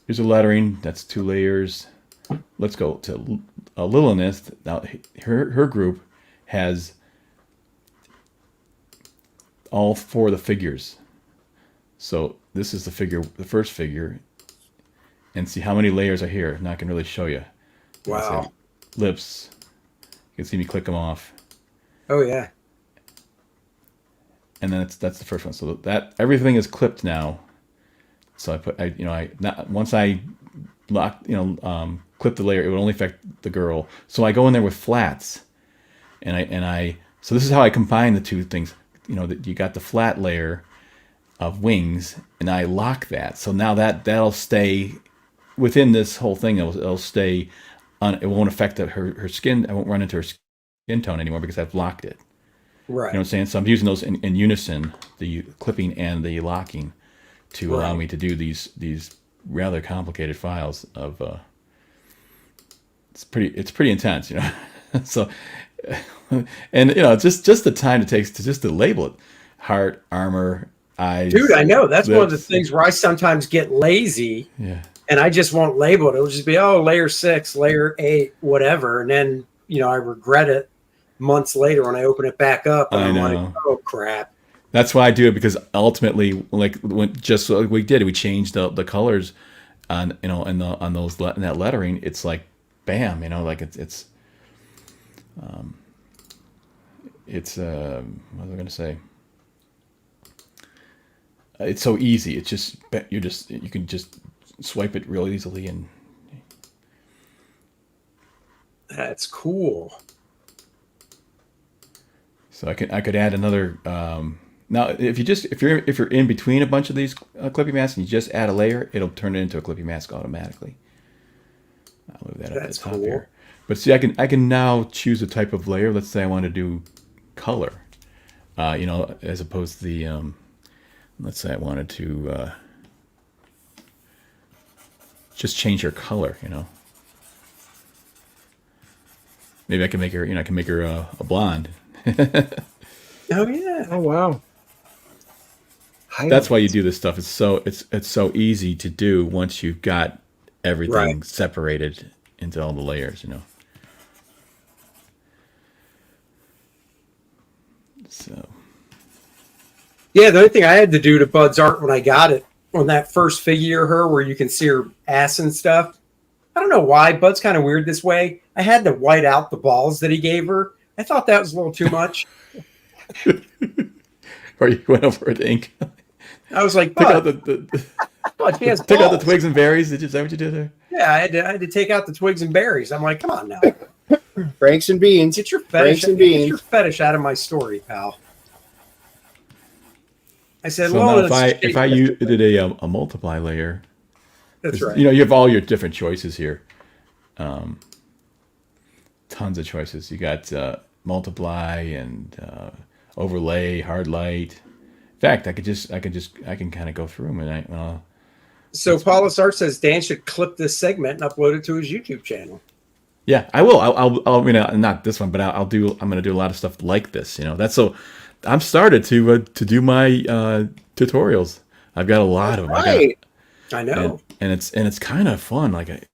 [SPEAKER 3] here's a lettering. That's 2 layers. Let's go to Lilith. Now, her group has all 4 of the figures. So this is the first figure, and see how many layers are here. Now I can really show you.
[SPEAKER 1] Wow.
[SPEAKER 3] Lips. You can see me click them off.
[SPEAKER 1] Oh yeah.
[SPEAKER 3] And then that's the first one. So that everything is clipped now. So once I lock, clip the layer, it would only affect the girl. So I go in there with flats, and so this is how I combine the 2 things. That you got the flat layer of wings, and I lock that. So now that'll stay within this whole thing. It'll stay on. It won't affect her skin. I won't run into her skin tone anymore because I've locked it.
[SPEAKER 1] Right.
[SPEAKER 3] You know what I'm saying? So I'm using those in unison, the clipping and the locking, to allow me to do these rather complicated files of. It's pretty intense, So, and just the time it takes to label it, heart, armor, eyes.
[SPEAKER 1] Dude, I know that's
[SPEAKER 3] lips.
[SPEAKER 1] one of the things where I sometimes get lazy.
[SPEAKER 3] Yeah.
[SPEAKER 1] And I just won't label it. It'll just be layer 6, layer 8, whatever, and then I regret it months later when I open it back up, and I'm like, oh crap.
[SPEAKER 3] That's why I do it, because ultimately, like just like we did, we changed the colors on in that lettering. It's like bam, like it's what was I going to say? It's so easy. It's just you can just swipe it real easily, and
[SPEAKER 1] that's cool.
[SPEAKER 3] So I could add another. Now, if you're in between a bunch of these clipping masks and you just add a layer, it'll turn it into a clipping mask automatically. I'll move that up at the top here. But see, I can now choose a type of layer. Let's say I want to do color, as opposed to the. Let's say I wanted to just change her color. Maybe I can make her. I can make her a blonde.
[SPEAKER 1] Oh yeah!
[SPEAKER 2] Oh wow!
[SPEAKER 3] That's why you do this stuff. It's so easy to do once you've got everything separated into all the layers. So.
[SPEAKER 1] Yeah, the only thing I had to do to Bud's art when I got it on that first figure of her, where you can see her ass and stuff. I don't know why Bud's kind of weird this way. I had to white out the balls that he gave her. I thought that was a little too much.
[SPEAKER 3] Or you went over with ink.
[SPEAKER 1] I was like,
[SPEAKER 3] took out
[SPEAKER 1] took
[SPEAKER 3] out the twigs and berries. Is that what you did there?
[SPEAKER 1] Yeah, I had to take out the twigs and berries. I'm like, come on now.
[SPEAKER 2] Franks and beans.
[SPEAKER 1] Get your fetish,
[SPEAKER 2] Franks and
[SPEAKER 1] get
[SPEAKER 2] beans.
[SPEAKER 1] your fetish out of my story, pal. I said,
[SPEAKER 3] So
[SPEAKER 1] well,
[SPEAKER 3] now if I did a multiply layer,
[SPEAKER 1] that's right.
[SPEAKER 3] You know, you have all your different choices here. Tons of choices. You got multiply and overlay, hard light. In fact, I can kind of go through them and
[SPEAKER 1] So Paulus Art says Dan should clip this segment and upload it to his YouTube channel.
[SPEAKER 3] yeah, I will. I'll you know, not this one, but I'm going to do a lot of stuff like this. You know, that's so. I'm started to do my tutorials. I've got a lot of them.
[SPEAKER 2] Right.
[SPEAKER 1] I know.
[SPEAKER 3] And it's kind of fun. Like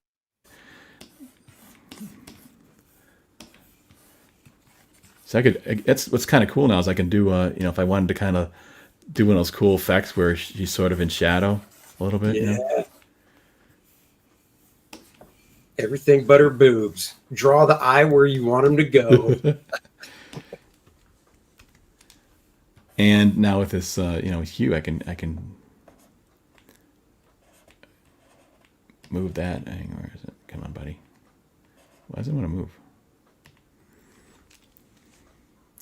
[SPEAKER 3] that's what's kind of cool now is I can do you know, if I wanted to kind of do one of those cool effects where she's sort of in shadow a little bit.
[SPEAKER 1] Yeah.
[SPEAKER 3] You know?
[SPEAKER 1] Everything but her boobs. Draw the eye where you want them to go.
[SPEAKER 3] And now with this you know, hue, I can move that. Where is it? Come on, buddy. Why does it want to move?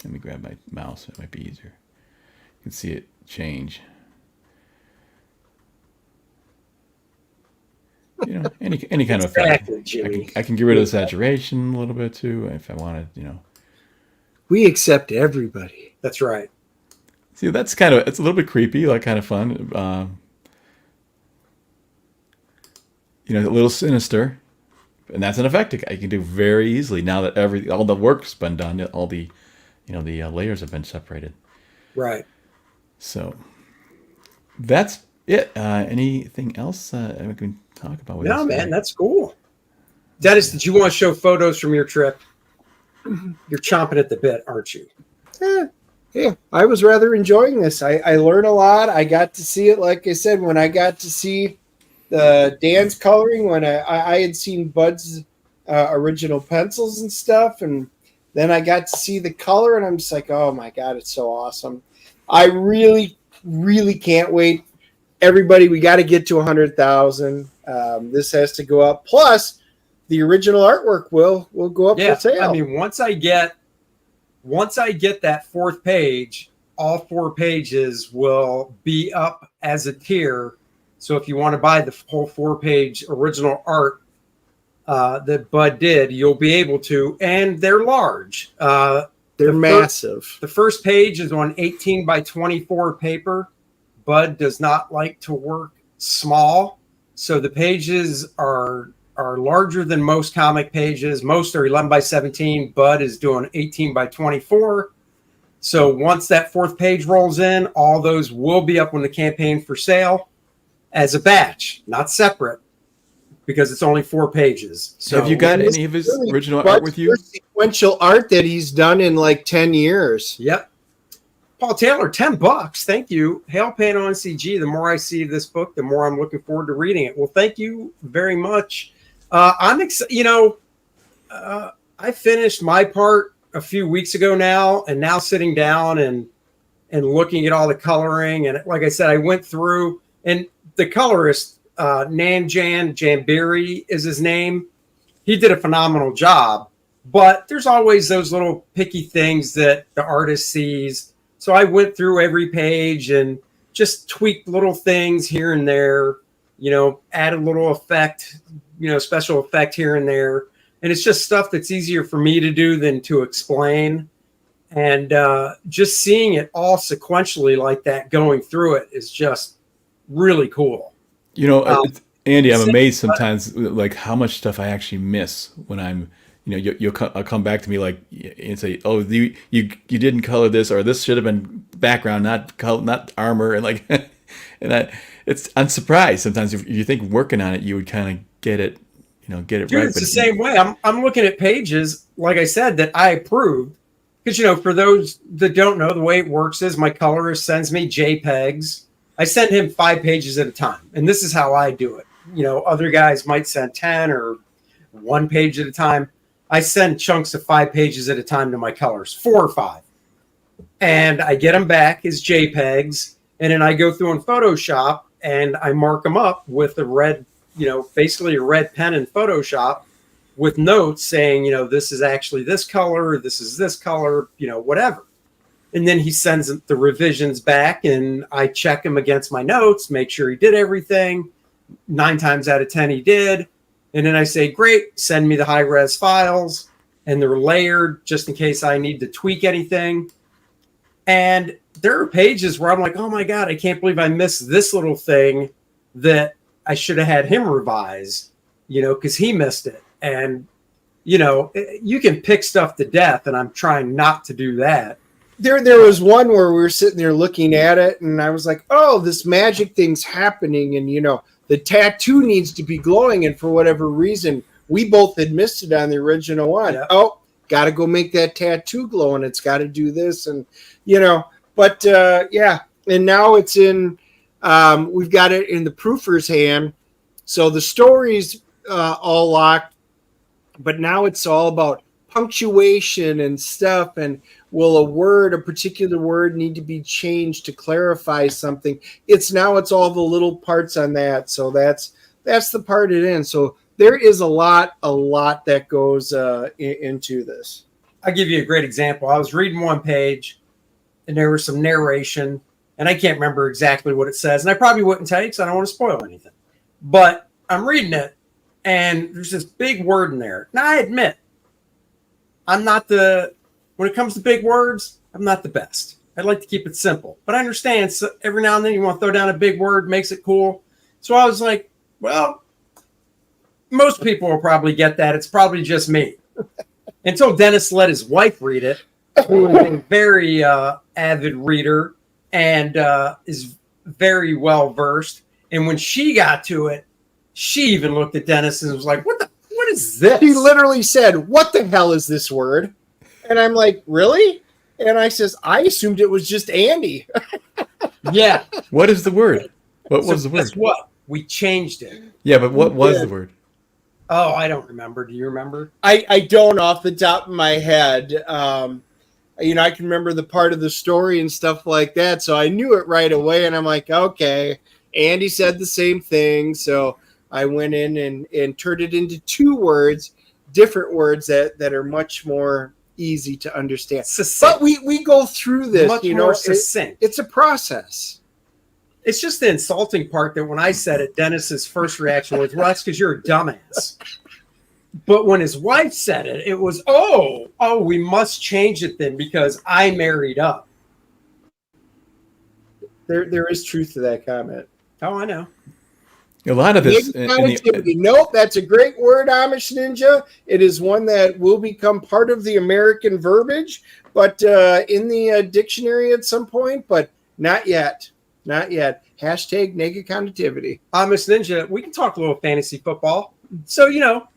[SPEAKER 3] Let me grab my mouse. It might be easier. You can see it change. You know, any kind of effect.
[SPEAKER 1] Jimmy.
[SPEAKER 3] I can get rid of the saturation a little bit too if I wanted. You know.
[SPEAKER 2] We accept everybody.
[SPEAKER 1] That's right.
[SPEAKER 3] See, that's kind of, it's a little bit creepy, like kind of fun. You know, a little sinister, and that's an effect I can do very easily now that all the work's been done, all the, you know, the layers have been separated.
[SPEAKER 1] Right.
[SPEAKER 3] So that's it. Anything else we can talk about? With
[SPEAKER 1] No,
[SPEAKER 3] this
[SPEAKER 1] man,
[SPEAKER 3] guy?
[SPEAKER 1] that's cool. Dennis, did you want to show photos from your trip? You're chomping at the bit, aren't you?
[SPEAKER 2] Yeah, I was rather enjoying this. I learned a lot. I got to see it, like I said, when I got to see the Dan's coloring, when I had seen Bud's original pencils and stuff, and then I got to see the color, and I'm just like, oh my God, it's so awesome. I really, really can't wait. Everybody, we got to get to 100,000. This has to go up. Plus, the original artwork will go up for sale.
[SPEAKER 1] I mean, once I get that fourth page, all 4 pages will be up as a tier. So if you want to buy the whole 4-page original art that Bud did, you'll be able to, and they're large.
[SPEAKER 2] They're massive.
[SPEAKER 1] The first page is on 18 by 24 paper. Bud does not like to work small, so the pages are larger than most comic pages. Most are 11 by 17. Bud is doing 18 by 24. So once that 4th page rolls in, all those will be up on the campaign for sale as a batch, not separate, because it's only 4 pages. So
[SPEAKER 3] have you got any of his original art with you?
[SPEAKER 2] Sequential art that he's done in like 10 years.
[SPEAKER 1] Yep. Paul Taylor, $10. Thank you. Hail Pan on CG. The more I see this book, the more I'm looking forward to reading it. Well, thank you very much. I'm excited. You know, I finished my part a few weeks ago now, and now sitting down and looking at all the coloring. And like I said, I went through, and the colorist, Nanjan Jambiri is his name. He did a phenomenal job, but there's always those little picky things that the artist sees. So I went through every page and just tweaked little things here and there, you know, add a little effect, you know, special effect here and there. And it's just stuff that's easier for me to do than to explain. And just seeing it all sequentially like that, going through it, is just really cool.
[SPEAKER 3] You know, Andy, I'm amazed sometimes, like how much stuff I actually miss when I'm, you know, you'll come back to me like and say, oh, you didn't color this, or this should have been background, not armor, and like, and I'm surprised sometimes if you think working on it, you would kind of get it, you know, get it
[SPEAKER 1] Dude,
[SPEAKER 3] right.
[SPEAKER 1] it's the same way. I'm looking at pages, like I said, that I approved. Because, you know, for those that don't know, the way it works is my colorist sends me JPEGs. I send him 5 pages at a time. And this is how I do it. You know, other guys might send 10 or 1 page at a time. I send chunks of 5 pages at a time to my colorist, 4 or 5. And I get them back as JPEGs. And then I go through in Photoshop and I mark them up with a red, you know, basically a red pen in Photoshop. with notes saying, this is actually this color, this is this color, whatever. And then he sends the revisions back, and I check him against my notes, make sure he did everything. 9 times out of 10 he did. And then I say, great, send me the high-res files, and they're layered just in case I need to tweak anything. And there are pages where I'm like, oh my God, I can't believe I missed this little thing that I should have had him revise, because he missed it. And, you can pick stuff to death, and I'm trying not to do that.
[SPEAKER 2] There was one where we were sitting there looking at it, and I was like, oh, this magic thing's happening, and, the tattoo needs to be glowing, and for whatever reason, we both had missed it on the original one.
[SPEAKER 1] Yeah.
[SPEAKER 2] Oh, got to go make that tattoo glow, and it's got to do this, and, but, yeah. And now it's in, we've got it in the proofer's hand. So the story's all locked, but now it's all about punctuation and stuff. And will a particular word need to be changed to clarify something? It's all the little parts on that. So that's the part it in. So there is a lot that goes into this.
[SPEAKER 1] I'll give you a great example. I was reading one page, and there was some narration, and I can't remember exactly what it says. And I probably wouldn't tell you because I don't want to spoil anything. But I'm reading it, and there's this big word in there. Now, I admit, when it comes to big words, I'm not the best. I'd like to keep it simple. But I understand, so every now and then you want to throw down a big word, makes it cool. So I was like, well, most people will probably get that. It's probably just me. Until Dennis let his wife read it, who is a very avid reader and is very well versed. And when she got to it, she even looked at Dennis and was like, what is this?
[SPEAKER 2] He literally said, what the hell is this word? And I'm like, really? And I says, I assumed it was just Andy.
[SPEAKER 1] Yeah.
[SPEAKER 3] What is the word? What was the word?
[SPEAKER 1] Guess what? We changed it.
[SPEAKER 3] Yeah, but what was the word?
[SPEAKER 1] Oh, I don't remember. Do you remember?
[SPEAKER 2] I don't off the top of my head. I can remember the part of the story and stuff like that. So I knew it right away. And I'm like, okay. Andy said the same thing. So I went in and turned it into 2 words, different words that are much more easy to understand.
[SPEAKER 1] Succinct.
[SPEAKER 2] But we go through this,
[SPEAKER 1] Much more succinct.
[SPEAKER 2] It's a process.
[SPEAKER 1] It's just the insulting part that when I said it, Dennis's first reaction was, well, that's because you're a dumbass. But when his wife said it, it was, oh, we must change it then because I married up.
[SPEAKER 2] There is truth to that comment.
[SPEAKER 1] Oh, I know.
[SPEAKER 3] A lot of this.
[SPEAKER 2] Nope, that's a great word, Amish Ninja. It is one that will become part of the American verbiage, but in the dictionary at some point, but not yet. Not yet. Hashtag negative conductivity.
[SPEAKER 1] Amish Ninja, we can talk a little fantasy football. So,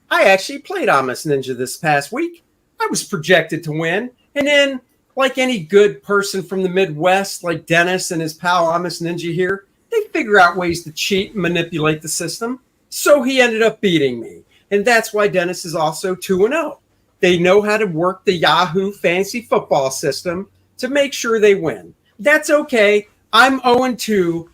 [SPEAKER 1] I actually played Amish Ninja this past week. I was projected to win. And then, like any good person from the Midwest, like Dennis and his pal Amish Ninja here, they figure out ways to cheat and manipulate the system. So he ended up beating me. And that's why Dennis is also 2-0. They know how to work the Yahoo fantasy football system to make sure they win. That's okay. I'm 0-2.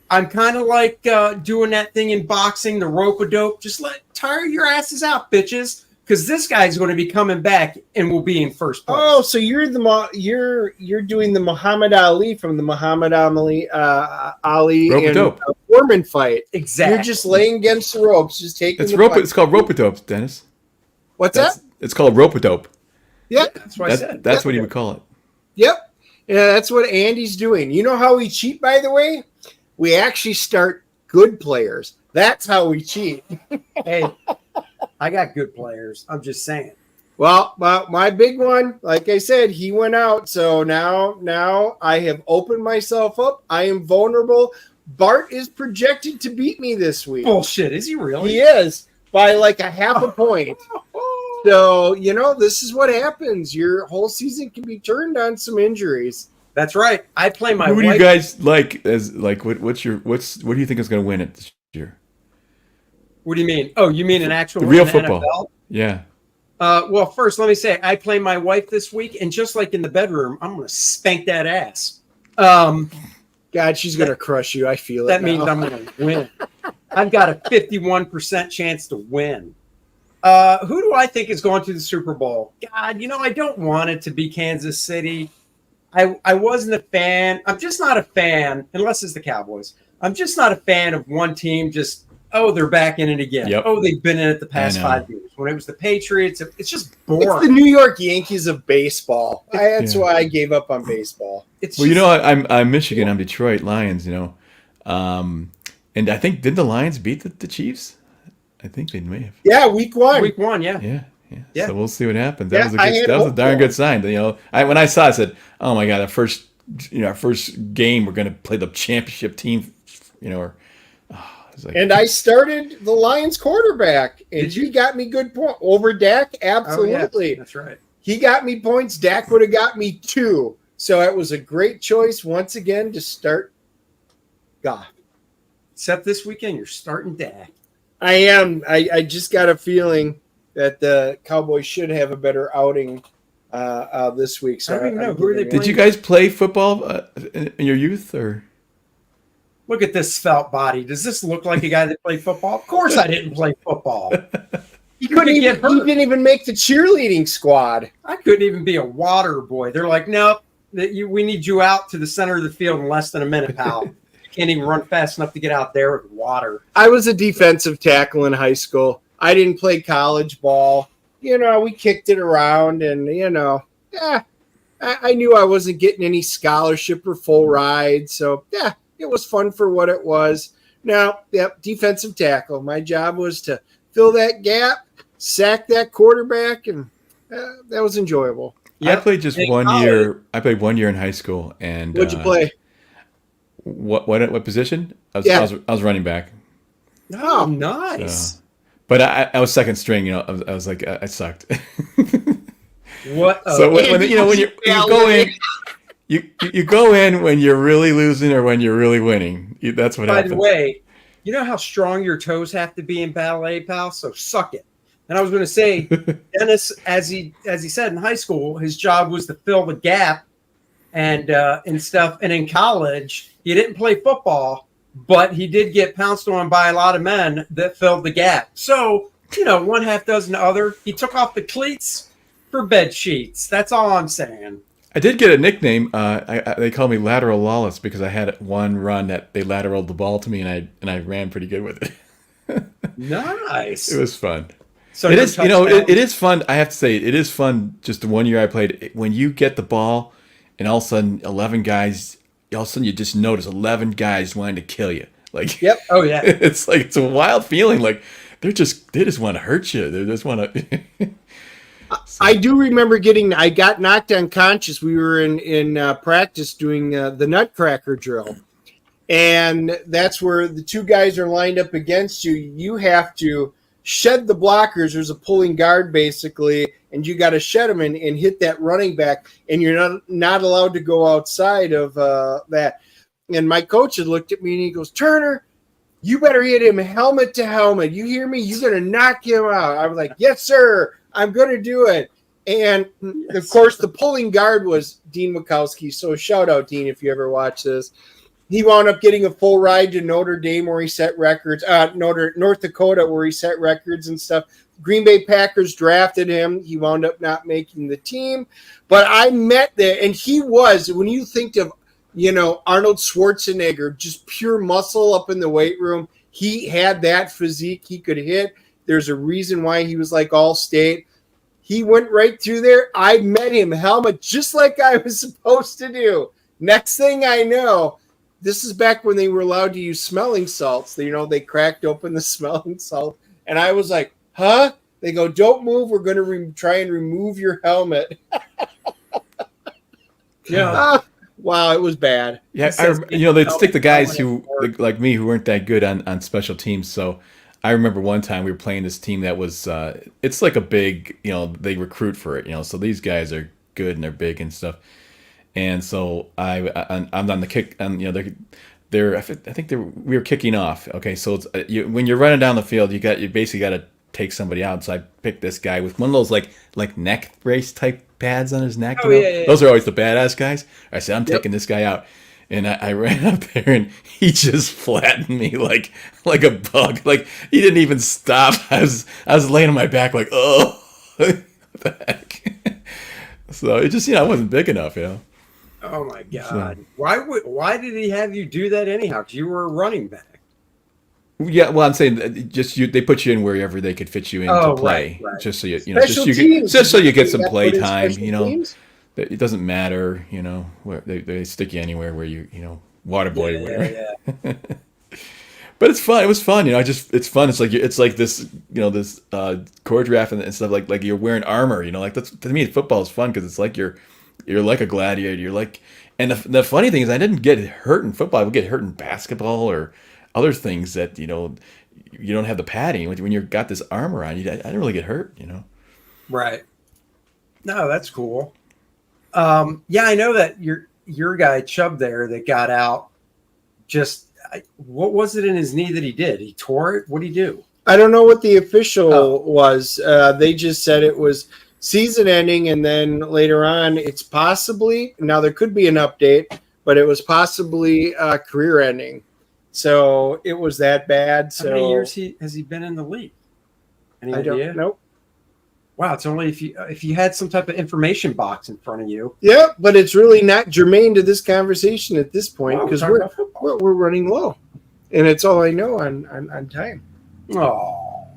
[SPEAKER 1] I'm kind of like doing that thing in boxing, the rope-a-dope. Just tire your asses out, bitches, because this guy's going to be coming back and will be in first place.
[SPEAKER 2] Oh, so you're doing the Muhammad Ali from the Muhammad Ali and Foreman fight.
[SPEAKER 1] Exactly.
[SPEAKER 2] You're just laying against the ropes, just taking.
[SPEAKER 3] It's called rope-a-dope, Dennis.
[SPEAKER 2] What's that?
[SPEAKER 3] It's called rope-a-dope.
[SPEAKER 2] Yeah,
[SPEAKER 1] that's what I said.
[SPEAKER 3] That's what he would call it.
[SPEAKER 2] Yep. Yeah, that's what Andy's doing. You know how we cheat, by the way? We actually start good players. That's how we cheat.
[SPEAKER 1] Hey, I got good players. I'm just saying.
[SPEAKER 2] Well, my big one, like I said, he went out. So now I have opened myself up. I am vulnerable. Bart is projected to beat me this week.
[SPEAKER 1] Bullshit. Is he really?
[SPEAKER 2] He is by like a half a point. So, this is what happens. Your whole season can be turned on some injuries.
[SPEAKER 1] That's right. I play my.
[SPEAKER 3] Who do you guys like? What do you think is going to win it this year?
[SPEAKER 1] What do you mean? Oh, you mean an actual
[SPEAKER 3] real football?
[SPEAKER 1] NFL?
[SPEAKER 3] Yeah.
[SPEAKER 1] Well, first let me say I play my wife this week, and just like in the bedroom, I'm going to spank that ass.
[SPEAKER 2] God, she's going to crush you. I feel it.
[SPEAKER 1] That means I'm going to win. I've got a 51% chance to win. Who do I think is going to the Super Bowl? God, I don't want it to be Kansas City. I wasn't a fan. I'm just not a fan, unless it's the Cowboys. I'm just not a fan of one team just, they're back in it again.
[SPEAKER 3] Yep.
[SPEAKER 1] Oh, they've been in it the past 5 years. When it was the Patriots, it's just boring.
[SPEAKER 2] It's the New York Yankees of baseball. That's why I gave up on baseball.
[SPEAKER 3] I'm Michigan. I'm Detroit Lions, and I think, did the Lions beat the Chiefs? I think they may have.
[SPEAKER 2] Yeah, week one.
[SPEAKER 1] Week one, yeah.
[SPEAKER 3] Yeah. So we'll see what happens.
[SPEAKER 2] Yeah,
[SPEAKER 3] That was a darn good sign. When I saw it, I said, "Oh my God, our first game, we're going to play the championship team."
[SPEAKER 2] And I started the Lions quarterback, and he got me good points over Dak. Absolutely,
[SPEAKER 1] yeah, that's right.
[SPEAKER 2] He got me points. Dak would have got me 2. So it was a great choice once again to start Goff.
[SPEAKER 1] Except this weekend, you're starting Dak.
[SPEAKER 2] I am. I just got a feeling that the Cowboys should have a better outing this week. So
[SPEAKER 1] I don't even know. Who are they playing?
[SPEAKER 3] Did you guys play football in your youth, or?
[SPEAKER 1] Look at this svelte body. Does this look like a guy that played football? Of course I didn't play football.
[SPEAKER 2] He didn't even make the cheerleading squad.
[SPEAKER 1] I couldn't even be a water boy. They're like, nope, we need you out to the center of the field in less than a minute, pal. You can't even run fast enough to get out there with water.
[SPEAKER 2] I was a defensive tackle in high school. I didn't play college ball. We kicked it around, and I knew I wasn't getting any scholarship or full ride. So it was fun for what it was. Now, defensive tackle. My job was to fill that gap, sack that quarterback, and that was enjoyable.
[SPEAKER 3] I played just 1 year. I played 1 year in high school, and
[SPEAKER 2] what'd you play?
[SPEAKER 3] What position? I was running back.
[SPEAKER 1] Oh, nice.
[SPEAKER 3] But I was second string. I was like, I sucked.
[SPEAKER 1] What?
[SPEAKER 3] So when you go in, you go in when you're really losing or when you're really winning. That's what happens.
[SPEAKER 1] By the way, you know how strong your toes have to be in ballet, pal? So suck it. And I was going to say, Dennis, as he said in high school, his job was to fill the gap and stuff. And in college, he didn't play football, but he did get pounced on by a lot of men that filled the gap. So, one half dozen other. He took off the cleats for bed sheets. That's all I'm saying.
[SPEAKER 3] I did get a nickname. They called me Lateral Lawlis because I had one run that they lateraled the ball to me, and I ran pretty good with it.
[SPEAKER 1] Nice.
[SPEAKER 3] It was fun.
[SPEAKER 1] So
[SPEAKER 3] it is, it is fun. I have to say, it is fun. Just the 1 year I played, when you get the ball, and all of a sudden 11 guys, all of a sudden you just notice 11 guys wanting to kill you. Like,
[SPEAKER 1] yep. Oh yeah.
[SPEAKER 3] It's like, it's a wild feeling. Like they just want to hurt you. They just want to.
[SPEAKER 2] I do remember I got knocked unconscious. We were in practice doing the Nutcracker drill. And that's where the two guys are lined up against you. You have to shed the blockers. There's a pulling guard, basically, and you got to shed them and hit that running back. And you're not allowed to go outside of that. And my coach had looked at me, and he goes, Turner, you better hit him helmet to helmet. You hear me? You're going to knock him out. I was like, yes, sir. I'm going to do it. And, of course, the pulling guard was Dean Mikowski. So shout out, Dean, if you ever watch this. He wound up getting a full ride to Notre Dame where he set records, North Dakota where he set records and stuff. Green Bay Packers drafted him. He wound up not making the team. But I met there, and he was, when you think of, Arnold Schwarzenegger, just pure muscle up in the weight room, he had that physique. He could hit. There's a reason why he was like All-State. He went right through there. I met him helmet just like I was supposed to do. Next thing I know, this is back when they were allowed to use smelling salts. They cracked open the smelling salt. And I was like, huh? They go, don't move. We're going to try and remove your helmet.
[SPEAKER 1] Yeah.
[SPEAKER 2] Wow, it was bad.
[SPEAKER 3] Yeah, they'd stick the guys who, like me, who weren't that good on special teams. So I remember one time we were playing this team that was, it's like a big, they recruit for it, so these guys are good and they're big and stuff. And so I'm on the kick, and we were kicking off. Okay, so it's, when you're running down the field, you basically got to take somebody out. So I picked this guy with one of those like neck brace type pads on his neck.
[SPEAKER 1] Oh, yeah.
[SPEAKER 3] Those are always the badass guys. I said, I'm taking this guy out. And I ran up there and he just flattened me like a bug. Like he didn't even stop. I was laying on my back like, oh, what the heck? So it just, I wasn't big enough,
[SPEAKER 1] Oh my God!
[SPEAKER 3] So,
[SPEAKER 1] Why did he have you do that anyhow? Because you were a running back.
[SPEAKER 3] yeah, well, I'm saying that they put you in wherever they could fit you in to
[SPEAKER 1] Oh,
[SPEAKER 3] play,
[SPEAKER 1] right.
[SPEAKER 3] just so
[SPEAKER 2] Special teams.
[SPEAKER 3] just so you get some
[SPEAKER 2] That's
[SPEAKER 3] play
[SPEAKER 2] what is
[SPEAKER 3] time.
[SPEAKER 2] special teams?
[SPEAKER 3] It doesn't matter, where they stick you anywhere where water boy or whatever.
[SPEAKER 1] Yeah.
[SPEAKER 3] But it's fun. It was fun, it's fun. It's like this, this Kor-Drath and stuff like you're wearing armor, like that's, to me, football is fun because it's like you're like a gladiator. You're like, and the funny thing is I didn't get hurt in football. I would get hurt in basketball or other things that, you don't have the padding. When you've got this armor on, I didn't really get hurt,
[SPEAKER 1] Right. No, that's cool. Yeah, I know that your guy Chubb there that got out. What was it in his knee that he did? He tore it. What did he do?
[SPEAKER 2] I don't know what the official was. They just said it was season ending, and then later on, it's possibly, now there could be an update, but it was possibly career ending. So it was that bad. So
[SPEAKER 1] how many years has he been in the league? Any idea?
[SPEAKER 2] don't know.
[SPEAKER 1] Wow, it's only if you had some type of information box in front of you.
[SPEAKER 2] Yeah, but it's really not germane to this conversation at this point because
[SPEAKER 1] talking about football.
[SPEAKER 2] we're running low, and it's all I know on time.
[SPEAKER 1] Oh,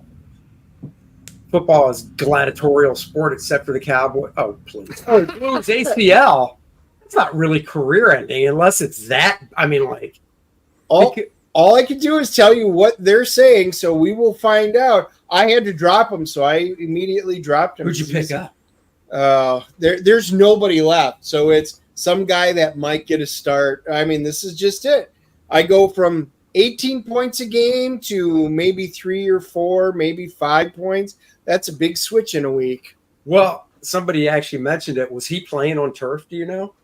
[SPEAKER 1] football is gladiatorial sport except for the Cowboy. Oh, please. Oh, it's ACL. It's not really career ending unless it's that. I mean, like
[SPEAKER 2] All I can do is tell you what they're saying, so we will find out. I had to drop him, so I immediately dropped him.
[SPEAKER 1] Who'd you pick up?
[SPEAKER 2] There's nobody left, so it's some guy that might get a start. I mean, this is just it. I go from 18 points a game to maybe 3 or 4, maybe 5 points. That's a big switch in a week.
[SPEAKER 1] Well, somebody actually mentioned it. Was he playing on turf? Do you know?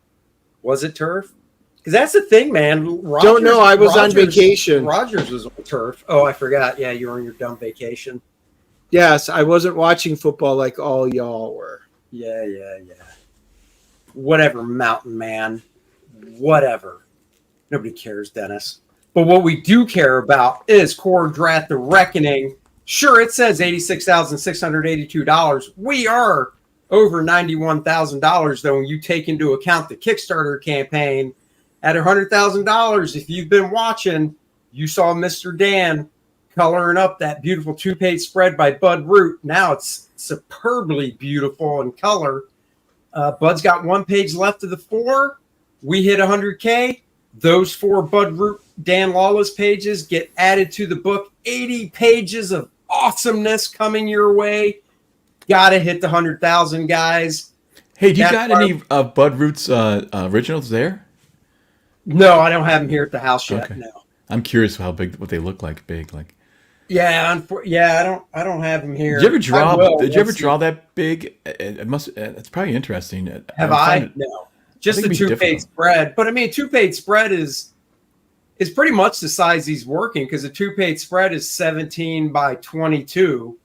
[SPEAKER 1] Was it turf? Because that's the thing, man.
[SPEAKER 2] Don't know. I was on vacation.
[SPEAKER 1] Rogers was on turf. Oh, I forgot. Yeah, you were on your dumb vacation.
[SPEAKER 2] Yes, I wasn't watching football like all y'all were.
[SPEAKER 1] Yeah. Whatever, mountain man. Whatever. Nobody cares, Dennis. But what we do care about is Kor-Drath, the Reckoning. Sure, it says $86,682. We are over $91,000, though, when you take into account the Kickstarter campaign. At $100,000, if you've been watching, you saw Mr. Dan coloring up that beautiful 2-page spread by Bud Root. Now it's superbly beautiful in color. Bud's got 1 page left of the 4. We hit 100K. Those 4 Bud Root Dan Lawlis pages get added to the book. 80 pages of awesomeness coming your way. Gotta hit the 100,000, guys.
[SPEAKER 3] Hey, do you got any Bud Root's originals there?
[SPEAKER 1] No, I don't have them here at the house yet. Okay. No.
[SPEAKER 3] I'm curious how big, what they look like, big, like.
[SPEAKER 1] Yeah, I don't have them here.
[SPEAKER 3] Did you ever draw? Did you ever draw that big? It must. It's probably interesting.
[SPEAKER 1] Have I? No, just the 2-page spread. But I mean, a 2-page spread is pretty much the size he's working, because a 2-page spread is 17 by 22,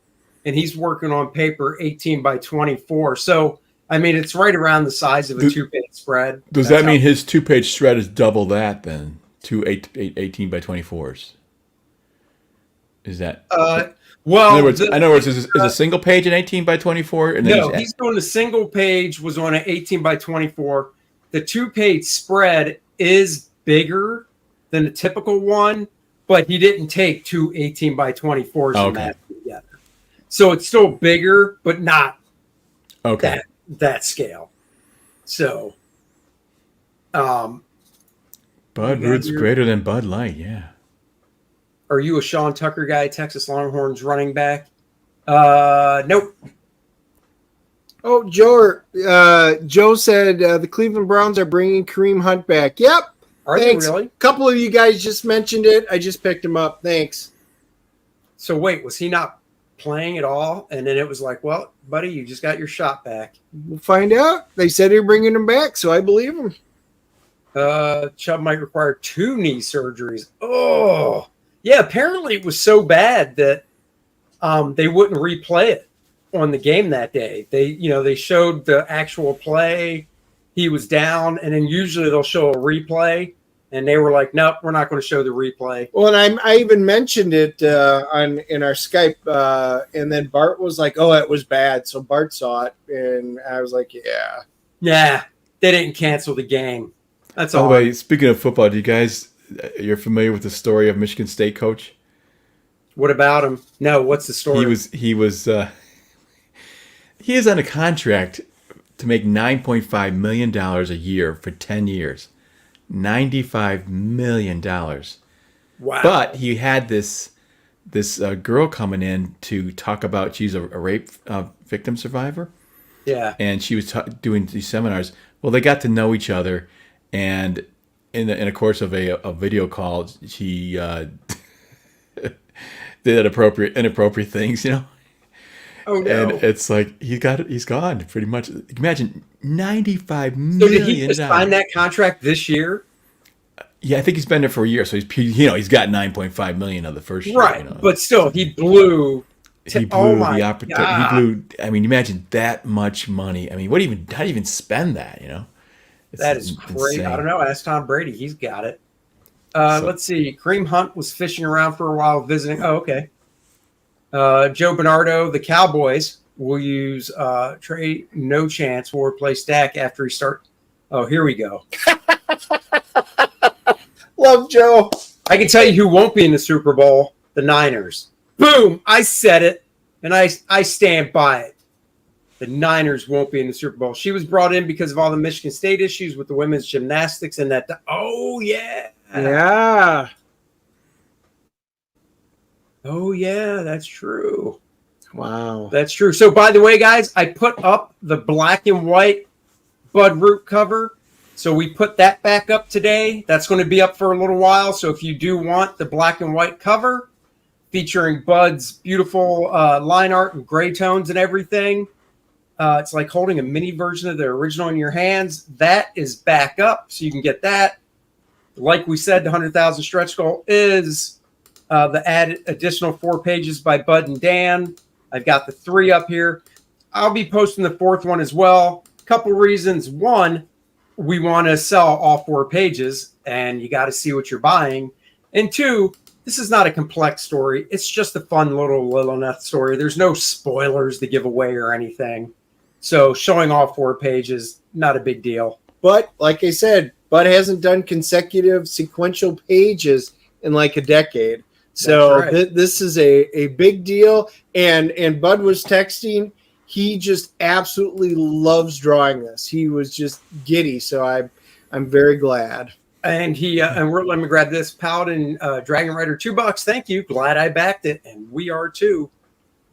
[SPEAKER 1] and he's working on paper 18 by 24. So. I mean, it's right around the size of a 2-page spread.
[SPEAKER 3] Does that mean his 2-page spread is double that then? 18 by 24s? Is that?
[SPEAKER 1] Well,
[SPEAKER 3] in other words, is a single page an 18 by 24? And
[SPEAKER 1] no, he's doing the single page was on an 18 by 24. The 2-page spread is bigger than a typical one, but he didn't take 2 18 by 24s and match together. So it's still bigger, but not that scale. So
[SPEAKER 3] Bud Root's greater than Bud Light. Yeah.
[SPEAKER 1] Are you a Sean Tucker guy, Texas Longhorns running back? Nope.
[SPEAKER 2] Oh, Joe said the Cleveland Browns are bringing Kareem Hunt back. Yep.
[SPEAKER 1] Are
[SPEAKER 2] Thanks.
[SPEAKER 1] they really?
[SPEAKER 2] A couple of you guys just mentioned it. I just picked him up. Thanks.
[SPEAKER 1] So wait, was he not playing at all? And then it was like, well, buddy, you just got your shot back.
[SPEAKER 2] We'll find out. They said they're bringing him back, so I believe him.
[SPEAKER 1] Chubb might require 2 knee surgeries. Oh, yeah. Apparently it was so bad that they wouldn't replay it on the game that day. They showed the actual play. He was down, and then usually they'll show a replay. And they were like, nope, we're not going to show the replay.
[SPEAKER 2] Well, and I even mentioned it in our Skype, and then Bart was like, "Oh, it was bad." So Bart saw it, and I was like, "Yeah,
[SPEAKER 1] they didn't cancel the game. That's
[SPEAKER 3] By the
[SPEAKER 1] all."
[SPEAKER 3] way, speaking of football, do you guys you're familiar with the story of Michigan State coach?
[SPEAKER 1] What about him? No, what's the story?
[SPEAKER 3] He is on a contract to make $9.5 million a year for 10 years. $95 million.
[SPEAKER 1] Wow.
[SPEAKER 3] But he had this girl coming in to talk about, she's a rape victim survivor.
[SPEAKER 1] Yeah.
[SPEAKER 3] And she was doing these seminars. Well, they got to know each other. And in the course of a video call, she did inappropriate things, you know.
[SPEAKER 1] Oh no!
[SPEAKER 3] And it's like he's gone pretty much. Imagine $95
[SPEAKER 1] So
[SPEAKER 3] million.
[SPEAKER 1] did he just sign that contract this year?
[SPEAKER 3] Yeah, I think he's been there for a year, so he's got $9.5 million of the first year.
[SPEAKER 1] Right, but still, he blew.
[SPEAKER 3] He blew the opportunity. He blew. I mean, imagine that much money. I mean, how do you even spend that? You know,
[SPEAKER 1] That is crazy.
[SPEAKER 3] insane.
[SPEAKER 1] I don't know. Ask Tom Brady. He's got it. Let's see. Kareem Hunt was fishing around for a while, visiting. Oh, okay. Joe Bernardo, the Cowboys will use Trey No Chance will replace Dak after he starts. Oh, here we go.
[SPEAKER 2] love Joe."
[SPEAKER 1] I can tell you who won't be in the Super Bowl: the Niners. Boom! I said it, and I stand by it. The Niners won't be in the Super Bowl. She was brought in because of all the Michigan State issues with the women's gymnastics and that. Oh yeah.
[SPEAKER 2] Yeah.
[SPEAKER 1] Oh yeah, that's true.
[SPEAKER 2] Wow.
[SPEAKER 1] That's true. So, by the way, guys, I put up the black and white Bud Root cover. So we put that back up today. That's going to be up for a little while. So if you do want the black and white cover featuring Bud's beautiful line art and gray tones and everything, it's like holding a mini version of the original in your hands. That is back up, so you can get that. Like we said, the 100,000 stretch goal is the added additional 4 pages by Bud and Dan. I've got the 3 up here. I'll be posting the 4th one as well. Couple reasons. One, we want to sell all 4 pages, and you got to see what you're buying. And 2, this is not a complex story. It's just a fun little enough story. There's no spoilers to give away or anything. So showing all 4 pages, not a big deal.
[SPEAKER 2] But like I said, Bud hasn't done consecutive sequential pages in like a decade. So
[SPEAKER 1] right.
[SPEAKER 2] This is a big deal. And Bud was texting. He just absolutely loves drawing this. He was just giddy. So I'm very glad.
[SPEAKER 1] And let me grab this Paladin Dragon Rider $2. Thank you. Glad I backed it, and we are too.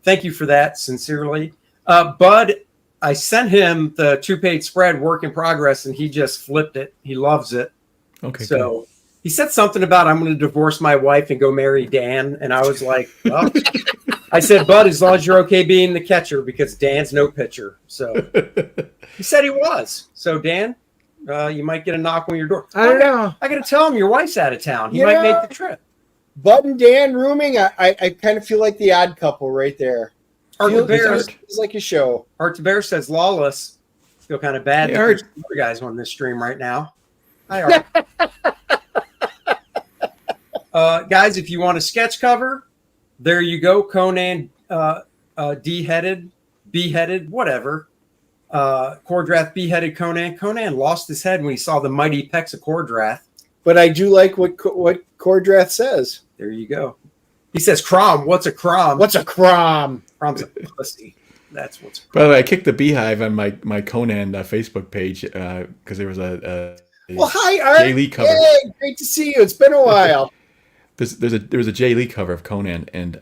[SPEAKER 1] Thank you for that, sincerely. Bud, I sent him the 2-page spread, work in progress, and he just flipped it. He loves it.
[SPEAKER 3] Okay.
[SPEAKER 1] So
[SPEAKER 3] Cool.
[SPEAKER 1] he said something about I'm going to divorce my wife and go marry Dan, and I was like, well, I said, Bud, as long as you're okay being the catcher, because Dan's no pitcher. So he said he was. So Dan, you might get a knock on your door.
[SPEAKER 2] I don't know.
[SPEAKER 1] I got to tell him your wife's out of town. He might make the trip.
[SPEAKER 2] Bud and Dan rooming, I kind of feel like the odd couple right there.
[SPEAKER 1] Art the Bear
[SPEAKER 2] It's like a show.
[SPEAKER 1] Art the Bear says Lawlis. Feel kind of bad.
[SPEAKER 3] Hey,
[SPEAKER 1] that
[SPEAKER 3] Art.
[SPEAKER 1] there's other guys on this stream right now. Hi, Art. Guys, if you want a sketch cover, there you go. Conan beheaded, whatever. Kor-Drath beheaded Conan. Conan lost his head when he saw the mighty pecs of Kor-Drath.
[SPEAKER 2] But I do like what Kor-Drath says.
[SPEAKER 1] There you go. He says, "Crom, what's a crom?
[SPEAKER 2] What's a crom?"
[SPEAKER 1] Crom's a pussy. That's what's."
[SPEAKER 3] By the way, I kicked the beehive on my Conan Facebook page because there was a
[SPEAKER 2] Well, hi, Art.
[SPEAKER 3] Jay Lee cover.
[SPEAKER 2] Hey, great to see you. It's been a while.
[SPEAKER 3] There was a Jay Lee cover of Conan, and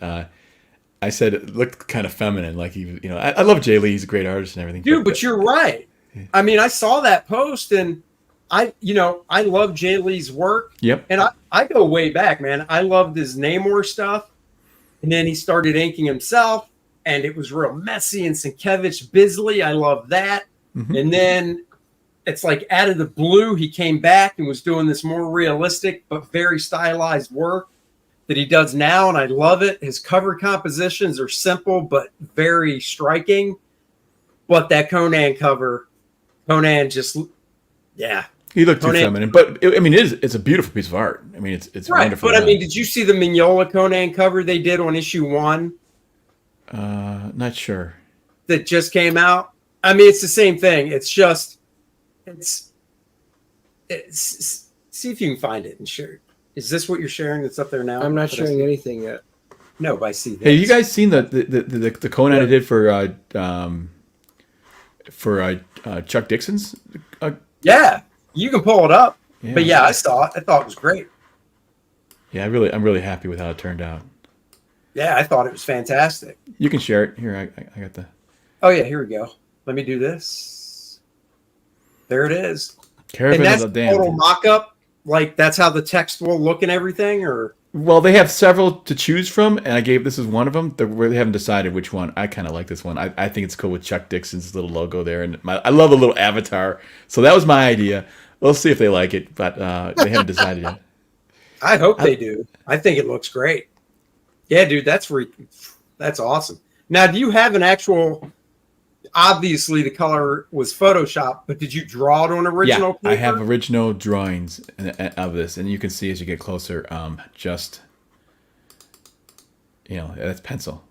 [SPEAKER 3] I said it looked kind of feminine. Like I love Jay Lee. He's a great artist and everything.
[SPEAKER 1] Dude, but you're right. I mean, I saw that post, and I love Jay Lee's work.
[SPEAKER 3] Yep.
[SPEAKER 1] And I go way back, man. I loved his Namor stuff. And then he started inking himself, and it was real messy. And Sienkiewicz, Bisley, I love that.
[SPEAKER 3] Mm-hmm.
[SPEAKER 1] And then it's like out of the blue, he came back and was doing this more realistic but very stylized work that he does now, and I love it. His cover compositions are simple but very striking. But that Conan cover, Conan just, yeah.
[SPEAKER 3] He looked too
[SPEAKER 1] Conan-
[SPEAKER 3] feminine, but it's a beautiful piece of art. I mean, it's
[SPEAKER 1] Right,
[SPEAKER 3] wonderful.
[SPEAKER 1] but I mean, did you see the Mignola Conan cover they did on issue 1
[SPEAKER 3] Not sure.
[SPEAKER 1] that just came out? I mean, it's the same thing. It's see if you can find it and share. Is this what you're sharing that's up there now?
[SPEAKER 2] I'm not
[SPEAKER 1] Did I
[SPEAKER 2] sharing
[SPEAKER 1] see-
[SPEAKER 2] anything yet.
[SPEAKER 1] No, but I see this.
[SPEAKER 3] Hey, you guys seen the Conan I did for Chuck Dixon's?
[SPEAKER 1] Yeah, you can pull it up.
[SPEAKER 3] Yeah.
[SPEAKER 1] But yeah, I saw it. I thought it was great.
[SPEAKER 3] Yeah, I'm really happy with how it turned out.
[SPEAKER 1] Yeah, I thought it was fantastic.
[SPEAKER 3] You can share it here. I got the.
[SPEAKER 1] Oh yeah, here we go. Let me do this. There it is.
[SPEAKER 3] Caravan
[SPEAKER 1] And that's
[SPEAKER 3] of the Damned.
[SPEAKER 1] total mock-up. Like that's how the text will look and everything, or
[SPEAKER 3] Well, they have several to choose from, and this is one of them. They really haven't decided which one. I kind of like this one. I think it's cool with Chuck Dixon's little logo there, and I love the little avatar. So that was my idea. We'll see if they like it, but they haven't decided yet.
[SPEAKER 1] I hope they do. I think it looks great. Yeah, dude, that's awesome. Now, do you have an actual? Obviously, the color was Photoshopped, but did you draw it on original paper?
[SPEAKER 3] I have original drawings of this, and you can see as you get closer, that's pencil.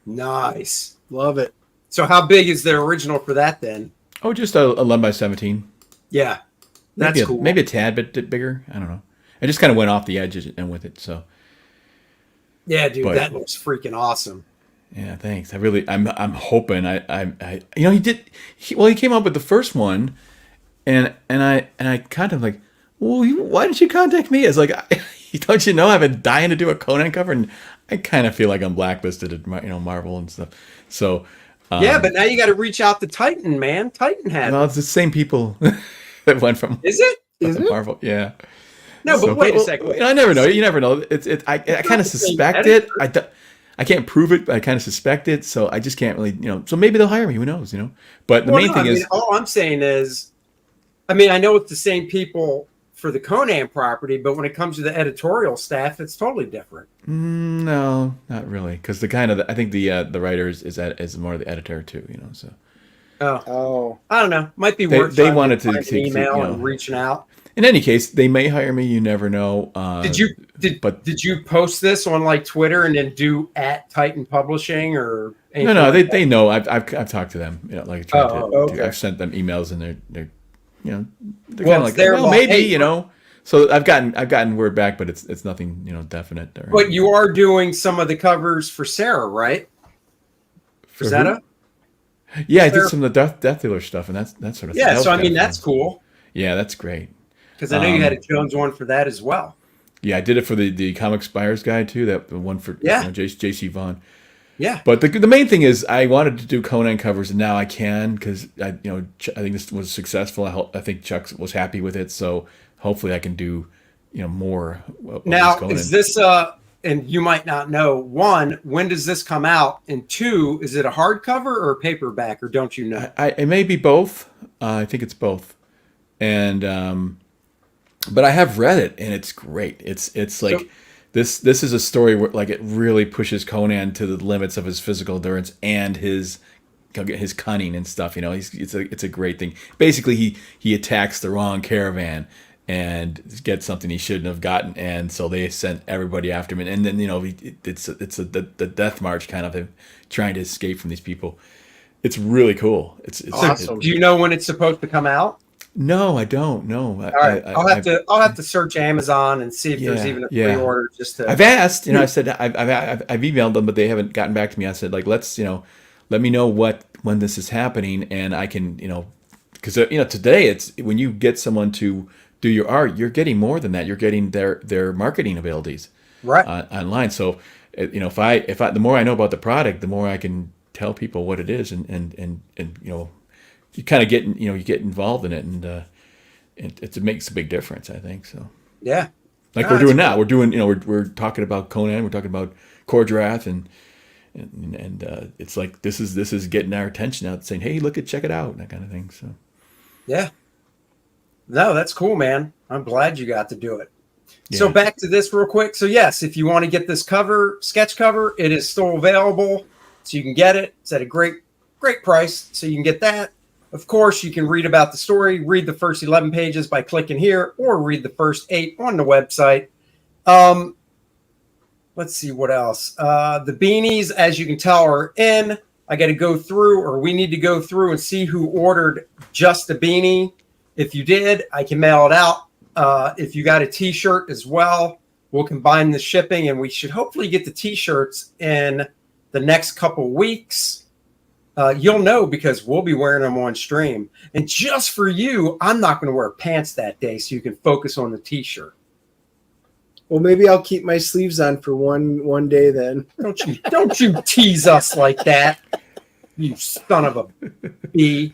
[SPEAKER 1] Nice.
[SPEAKER 2] Love it.
[SPEAKER 1] So, how big is the original for that then?
[SPEAKER 3] Oh, just a 11 by 17.
[SPEAKER 1] Yeah, that's cool.
[SPEAKER 3] Maybe a tad bit bigger. I don't know. I just kind of went off the edges and with it. So
[SPEAKER 1] Yeah, dude, that looks freaking awesome.
[SPEAKER 3] yeah, thanks. I'm hoping he came up with the first one, and I kind of like, well, why didn't you contact me? It's like, don't you know I've been dying to do a Conan cover, and I kind of feel like I'm blacklisted at Marvel and stuff. So
[SPEAKER 1] Yeah, but now you got to reach out to Titan, man. Titan had
[SPEAKER 3] well, it's the same people that went from
[SPEAKER 1] Is it?
[SPEAKER 3] Marvel. Yeah.
[SPEAKER 1] No, but wait a second.
[SPEAKER 3] I never know. You never know. I kind of suspect it. I can't prove it, but I kind of suspect it. So I just can't really, So maybe they'll hire me. Who knows? But the main thing is,
[SPEAKER 1] all I'm saying is, I know it's the same people for the Conan property, but when it comes to the editorial staff, it's totally different.
[SPEAKER 3] no, not really, because I think the writer is more the editor too. So.
[SPEAKER 1] Oh, I don't know. Might be worth.
[SPEAKER 3] They wanted to
[SPEAKER 1] an email and reaching out.
[SPEAKER 3] In any case, they may hire me. You never know.
[SPEAKER 1] Did you post this on like Twitter and then do at Titan Publishing or anything?
[SPEAKER 3] No,
[SPEAKER 1] like
[SPEAKER 3] they know. I've talked to them.
[SPEAKER 1] Okay.
[SPEAKER 3] I've sent them emails and they're they're
[SPEAKER 1] Well,
[SPEAKER 3] kind of like,
[SPEAKER 1] they're
[SPEAKER 3] well, maybe
[SPEAKER 1] hey,
[SPEAKER 3] So I've gotten word back, but it's nothing definite.
[SPEAKER 1] But you are doing some of the covers for Sarah, right?
[SPEAKER 3] For
[SPEAKER 1] Is that
[SPEAKER 3] who?
[SPEAKER 1] a?
[SPEAKER 3] Yeah, I did some of the Death Dealer stuff and that sort of thing.
[SPEAKER 1] Yeah,
[SPEAKER 3] That
[SPEAKER 1] so
[SPEAKER 3] was kinda
[SPEAKER 1] that's
[SPEAKER 3] fun.
[SPEAKER 1] cool
[SPEAKER 3] Yeah, that's great.
[SPEAKER 1] because I know you had a Jones one for that as well.
[SPEAKER 3] Yeah, I did it for the Comics Buyers Guide too. That the one for J.C. Vaughn.
[SPEAKER 1] Yeah,
[SPEAKER 3] But the main thing is I wanted to do Conan covers, and now I can because I think this was successful. I think Chuck was happy with it, so hopefully I can do more. Of
[SPEAKER 1] now
[SPEAKER 3] these Conan.
[SPEAKER 1] is this and you might not know, one, when does this come out, and two, is it a hardcover or a paperback, or don't you know?
[SPEAKER 3] It may be both. I think it's both, and but I have read it, and it's great. It's like.
[SPEAKER 1] So-
[SPEAKER 3] This is a story where it really pushes Conan to the limits of his physical endurance and his cunning and stuff. It's a great thing. Basically, he attacks the wrong caravan and gets something he shouldn't have gotten, and so they sent everybody after him. And then it's the death march kind of him trying to escape from these people. It's really cool. It's
[SPEAKER 1] Awesome. Do you know when it's supposed to come out?
[SPEAKER 3] No, I don't. No.
[SPEAKER 1] All right, I'll have to search Amazon and see if there's even a pre-order. Just to.
[SPEAKER 3] I've asked. I said I've emailed them, but they haven't gotten back to me. I said let's let me know when this is happening, and I can because today it's when you get someone to do your art, you're getting more than that. You're getting their marketing abilities
[SPEAKER 1] right
[SPEAKER 3] online. So if I the more I know about the product, the more I can tell people what it is, and you kind of get involved in it, and it makes a big difference, I think. So
[SPEAKER 1] yeah,
[SPEAKER 3] like we're doing now. We're doing we're talking about Conan. We're talking about Kor-Drath, and it's like this is getting our attention out, saying, hey, check it out, and that kind of thing. So
[SPEAKER 1] yeah, no, that's cool, man. I'm glad you got to do it.
[SPEAKER 3] Yeah.
[SPEAKER 1] So back to this real quick. So yes, if you want to get this sketch cover, it is still available, so you can get it. It's at a great price, so you can get that. Of course, you can read about the story, read the first 11 pages by clicking here, or read the first 8 on the website. Let's see what else. The beanies, as you can tell, are in. I got to go through, or we need to go through and see who ordered just a beanie. If you did, I can mail it out. If you got a t-shirt as well, we'll combine the shipping, and we should hopefully get the t-shirts in the next couple weeks. You'll know because we'll be wearing them on stream. And just for you, I'm not going to wear pants that day, so you can focus on the t-shirt.
[SPEAKER 2] Well, maybe I'll keep my sleeves on for one day then.
[SPEAKER 1] Don't you tease us like that, you son of a bee.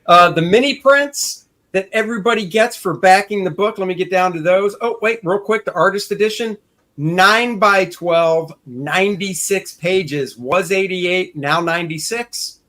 [SPEAKER 1] The mini prints that everybody gets for backing the book. Let me get down to those. Oh, wait, real quick. The artist edition, 9x12, 96 pages, was 88, now 96.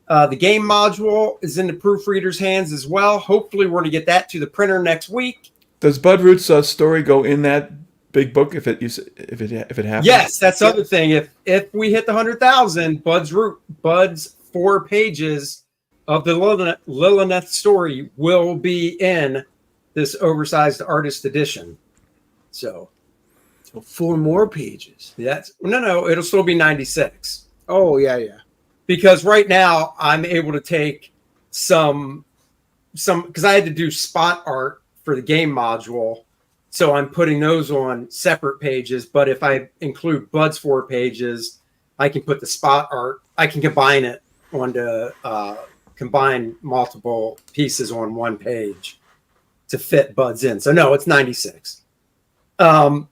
[SPEAKER 1] The game module is in the proofreader's hands as well. Hopefully, we're going to get that to the printer next week.
[SPEAKER 3] Does Budroot's story go in that big book if it happens?
[SPEAKER 1] Yes, that's the other thing. If we hit the 100,000, Bud's 4 pages of the Lilith story will be in this oversized artist edition. So
[SPEAKER 2] 4 more pages.
[SPEAKER 1] No, it'll still be 96.
[SPEAKER 2] Oh, yeah.
[SPEAKER 1] Because right now I'm able to take some because I had to do spot art for the game module. So I'm putting those on separate pages. But if I include Bud's 4 pages, I can put the spot art. I can combine it onto combine multiple pieces on one page to fit Bud's in. So no, it's 96. Game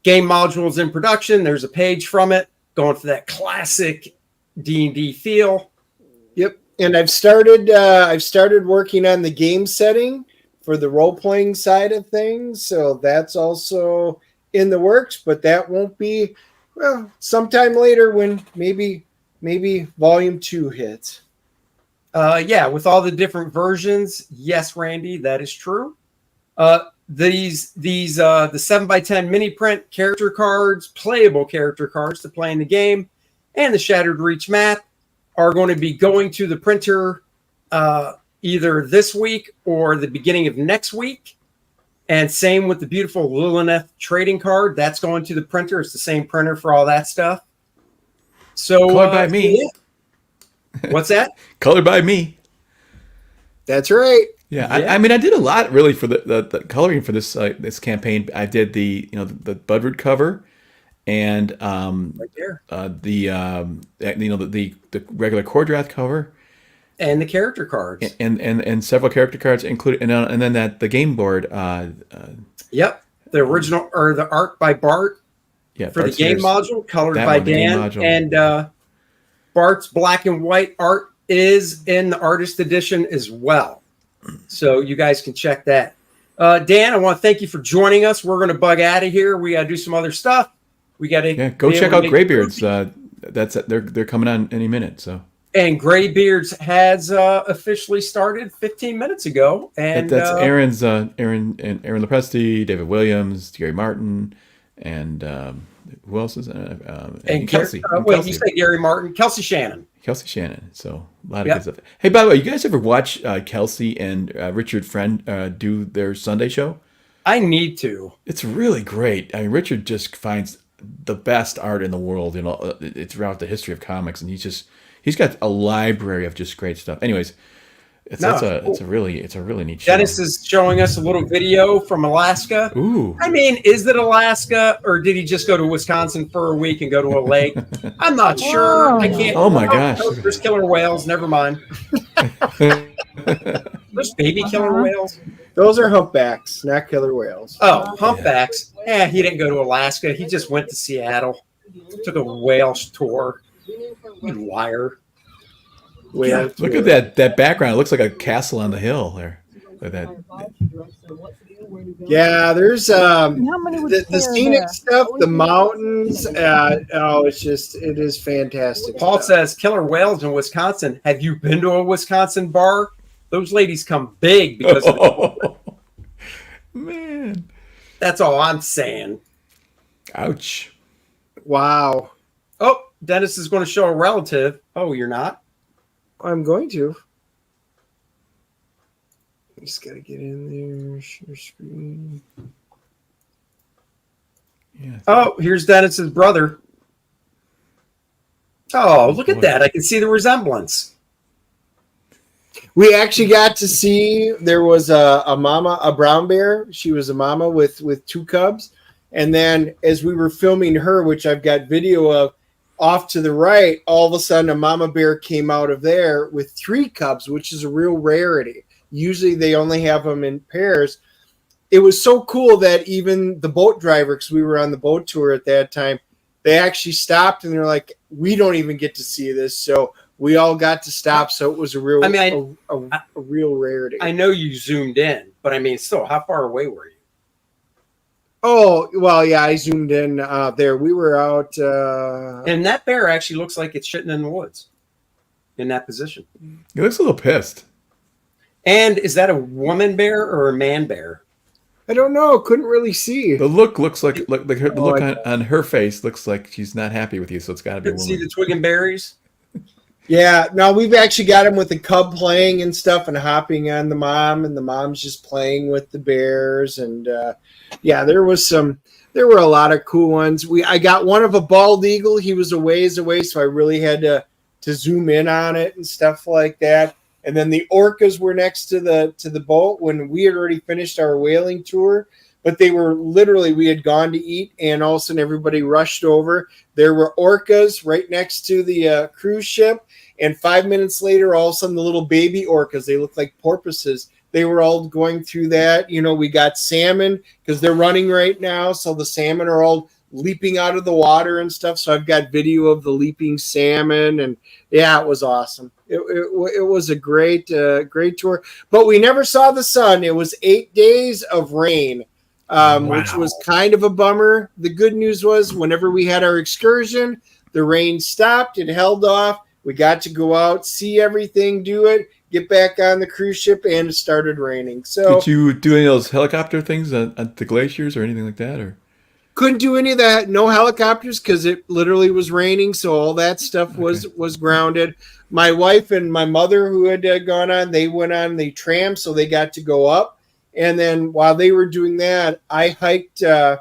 [SPEAKER 1] modules in production. There's a page from it going for that classic D&D feel.
[SPEAKER 2] Yep. And I've started working on the game setting for the role-playing side of things. So that's also in the works, but that won't be, well, sometime later when maybe volume 2 hits.
[SPEAKER 1] With all the different versions. Yes, Randy, that is true. These the 7x10 mini print character cards, playable character cards to play in the game, and the Shattered Reach map are going to be going to the printer either this week or the beginning of next week. And same with the beautiful Lilith trading card. That's going to the printer. It's the same printer for all that stuff. So
[SPEAKER 3] colored by me.
[SPEAKER 1] Yeah. What's that?
[SPEAKER 3] Colored by me.
[SPEAKER 2] That's right.
[SPEAKER 3] Yeah. I mean, I did a lot really for the coloring for this this campaign. I did the Budroot cover, and
[SPEAKER 1] right there.
[SPEAKER 3] The regular Kor-Drath cover,
[SPEAKER 1] and the character cards,
[SPEAKER 3] and several character cards included, and then the game board.
[SPEAKER 1] Yep, the original or the art by Bart.
[SPEAKER 3] Yeah,
[SPEAKER 1] for
[SPEAKER 3] Bart's
[SPEAKER 1] the game module, colored by Dan, and Bart's black and white art is in the artist edition as well. So you guys can check that. Dan, I want to thank you for joining us. We're going to bug out of here. We got to do some other stuff. We got to
[SPEAKER 3] go check out Graybeards. They're coming on any minute. So
[SPEAKER 1] and Graybeards has officially started 15 minutes ago. And
[SPEAKER 3] that's Aaron Lepresti, David Williams, Gary Martin, and who else is and Kelsey.
[SPEAKER 1] You say Gary Martin, Kelsey Shannon.
[SPEAKER 3] So a lot of good stuff. Hey, by the way, you guys ever watch Kelsey and Richard Friend do their Sunday show?
[SPEAKER 1] I need to.
[SPEAKER 3] It's really great. I mean, Richard just finds the best art in the world, throughout the history of comics, and he's got a library of just great stuff. Anyways, it's a really neat show.
[SPEAKER 1] Dennis is showing us a little video from Alaska.
[SPEAKER 3] Ooh.
[SPEAKER 1] I mean, is it Alaska, or did he just go to Wisconsin for a week and go to a lake? I'm not sure. I can't.
[SPEAKER 3] Oh my gosh.
[SPEAKER 1] No, there's killer whales. Never mind. There's baby killer whales.
[SPEAKER 2] Those are humpbacks, not killer whales.
[SPEAKER 1] Oh, humpbacks. Yeah, he didn't go to Alaska. He just went to Seattle. Took a whale tour. You liar.
[SPEAKER 3] Yeah, look at that background. It looks like a castle on the hill there. With that.
[SPEAKER 2] Yeah, there's the scenic stuff, the mountains. It is fantastic.
[SPEAKER 1] Paul says killer whales in Wisconsin. Have you been to a Wisconsin bar? Those ladies come big because
[SPEAKER 3] man.
[SPEAKER 1] That's all I'm saying.
[SPEAKER 3] Ouch.
[SPEAKER 2] Wow.
[SPEAKER 1] Oh, Dennis is going to show a relative. Oh, you're not?
[SPEAKER 2] I'm going to. Just gotta get in there. Share screen.
[SPEAKER 3] Yeah.
[SPEAKER 1] Oh, here's Dennis's brother. Oh, look at
[SPEAKER 3] boy.
[SPEAKER 1] that. I can see the resemblance.
[SPEAKER 2] We actually got to see, there was a mama, a brown bear. She was a mama with 2 cubs. And then as we were filming her, which I've got video of, off to the right, all of a sudden a mama bear came out of there with 3 cubs, which is a real rarity. Usually they only have them in pairs. It was so cool that even the boat driver, because we were on the boat tour at that time, they actually stopped and they're like, we don't even get to see this. So we all got to stop. So it was a real, a real rarity.
[SPEAKER 1] I know you zoomed in, but I mean, still, how far away were you?
[SPEAKER 2] Oh, well, yeah, I zoomed in there. We were out.
[SPEAKER 1] And that bear actually looks like it's shitting in the woods in that position.
[SPEAKER 3] He looks a little pissed.
[SPEAKER 1] And is that a woman bear or a man bear?
[SPEAKER 2] I don't know. Couldn't really see.
[SPEAKER 3] The look looks like the look on her face looks like she's not happy with you, so it's got to be a
[SPEAKER 1] Couldn't
[SPEAKER 3] woman.
[SPEAKER 1] see the twig and berries?
[SPEAKER 2] Yeah, no, we've actually got him with the cub playing and stuff and hopping on the mom, and the mom's just playing with the bears. And yeah, there were a lot of cool ones. I got one of a bald eagle. He was a ways away, so I really had to zoom in on it and stuff like that. And then the orcas were next to the boat when we had already finished our whaling tour. But they were literally, we had gone to eat, and all of a sudden everybody rushed over. There were orcas right next to the cruise ship. And 5 minutes later, all of a sudden the little baby orcas, they looked like porpoises. They were all going through that. You know, we got salmon because they're running right now. So the salmon are all leaping out of the water and stuff. So I've got video of the leaping salmon. And yeah, it was awesome. It was a great tour. But we never saw the sun. It was 8 days of rain. Which was kind of a bummer. The good news was whenever we had our excursion, the rain stopped. It held off. We got to go out, see everything, do it, get back on the cruise ship, and it started raining. So
[SPEAKER 3] did you do any of those helicopter things at the glaciers or anything like that? Or
[SPEAKER 2] couldn't do any of that. No helicopters because it literally was raining. So all that stuff was grounded. My wife and my mother, who had gone on, they went on the tram, so they got to go up. And then while they were doing that, I hiked to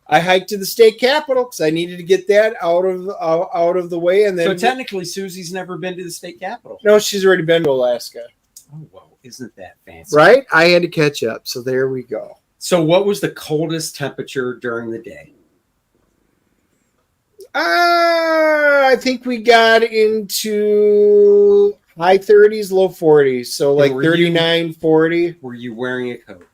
[SPEAKER 2] the state capitol because I needed to get that out of the way. And then,
[SPEAKER 1] so technically, Susie's never been to the state capitol.
[SPEAKER 2] No, she's already been to Alaska.
[SPEAKER 1] Oh, well, isn't that fancy?
[SPEAKER 2] Right? I had to catch up. So there we go.
[SPEAKER 1] So what was the coldest temperature during the day?
[SPEAKER 2] I think we got into high 30s, low 40s. So like 39, 40.
[SPEAKER 1] Were you wearing a coat?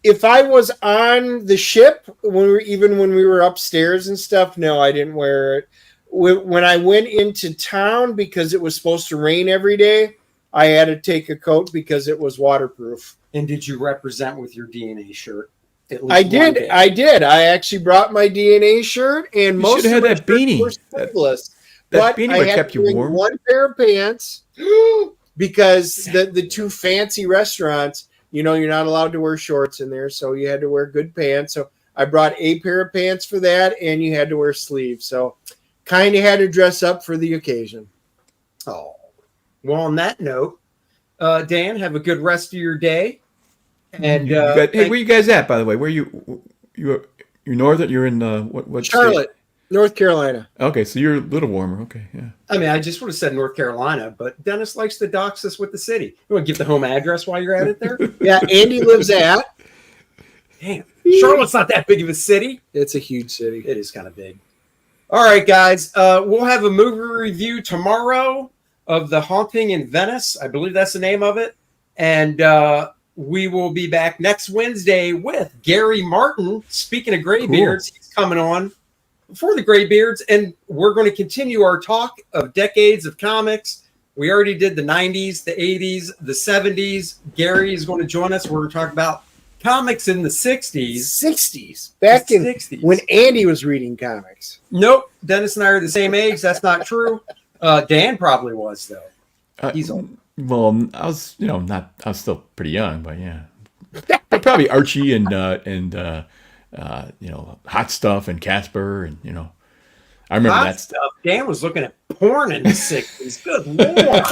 [SPEAKER 2] If I was on the ship, when we were upstairs and stuff, no, I didn't wear it. When I went into town, because it was supposed to rain every day, I had to take a coat because it was waterproof.
[SPEAKER 1] And did you represent with your DNA shirt?
[SPEAKER 2] I did. I actually brought my DNA shirt, and
[SPEAKER 3] you
[SPEAKER 2] most
[SPEAKER 3] should
[SPEAKER 2] of
[SPEAKER 3] have had that beanie.
[SPEAKER 2] were sleeveless.
[SPEAKER 3] That
[SPEAKER 2] But
[SPEAKER 3] beanie
[SPEAKER 2] I
[SPEAKER 3] would
[SPEAKER 2] had
[SPEAKER 3] kept
[SPEAKER 2] to
[SPEAKER 3] you
[SPEAKER 2] bring
[SPEAKER 3] warm.
[SPEAKER 2] one pair of pants because the 2 fancy restaurants, you know, you're not allowed to wear shorts in there, so you had to wear good pants. So I brought a pair of pants for that, and you had to wear sleeves. So kind of had to dress up for the occasion.
[SPEAKER 1] Oh, well, on that note, Dan, have a good rest of your day. And
[SPEAKER 3] hey, where you guys at, by the way? Where you're northern? You're in what
[SPEAKER 2] Charlotte,
[SPEAKER 3] state?
[SPEAKER 2] North Carolina.
[SPEAKER 3] Okay, so you're a little warmer. Okay, yeah.
[SPEAKER 1] I mean, I just would have said North Carolina, but Dennis likes to dox us with the city. You want to give the home address while you're at it there?
[SPEAKER 2] Yeah, Andy lives at.
[SPEAKER 1] Damn, Charlotte's not that big of a city.
[SPEAKER 2] It's a huge city.
[SPEAKER 1] It is kind of big. All right, guys. We'll have a movie review tomorrow of The Haunting in Venice. I believe that's the name of it. And we will be back next Wednesday with Gary Martin. Speaking of graybeards, he's coming on for the graybeards. And we're going to continue our talk of decades of comics. We already did the 90s, the 80s, the 70s. Gary is going to join us. We're going to talk about comics in the 60s.
[SPEAKER 2] 60s. Back in
[SPEAKER 1] 60s.
[SPEAKER 2] When Andy was reading comics.
[SPEAKER 1] Nope. Dennis and I are the same age. That's not true. Dan probably was, though. He's old.
[SPEAKER 3] Well, I was, I was still pretty young, but yeah. But probably Archie and Hot Stuff and Casper and, I remember
[SPEAKER 1] Hot
[SPEAKER 3] that
[SPEAKER 1] stuff. Dan was looking at porn in the 60s. Good Lord.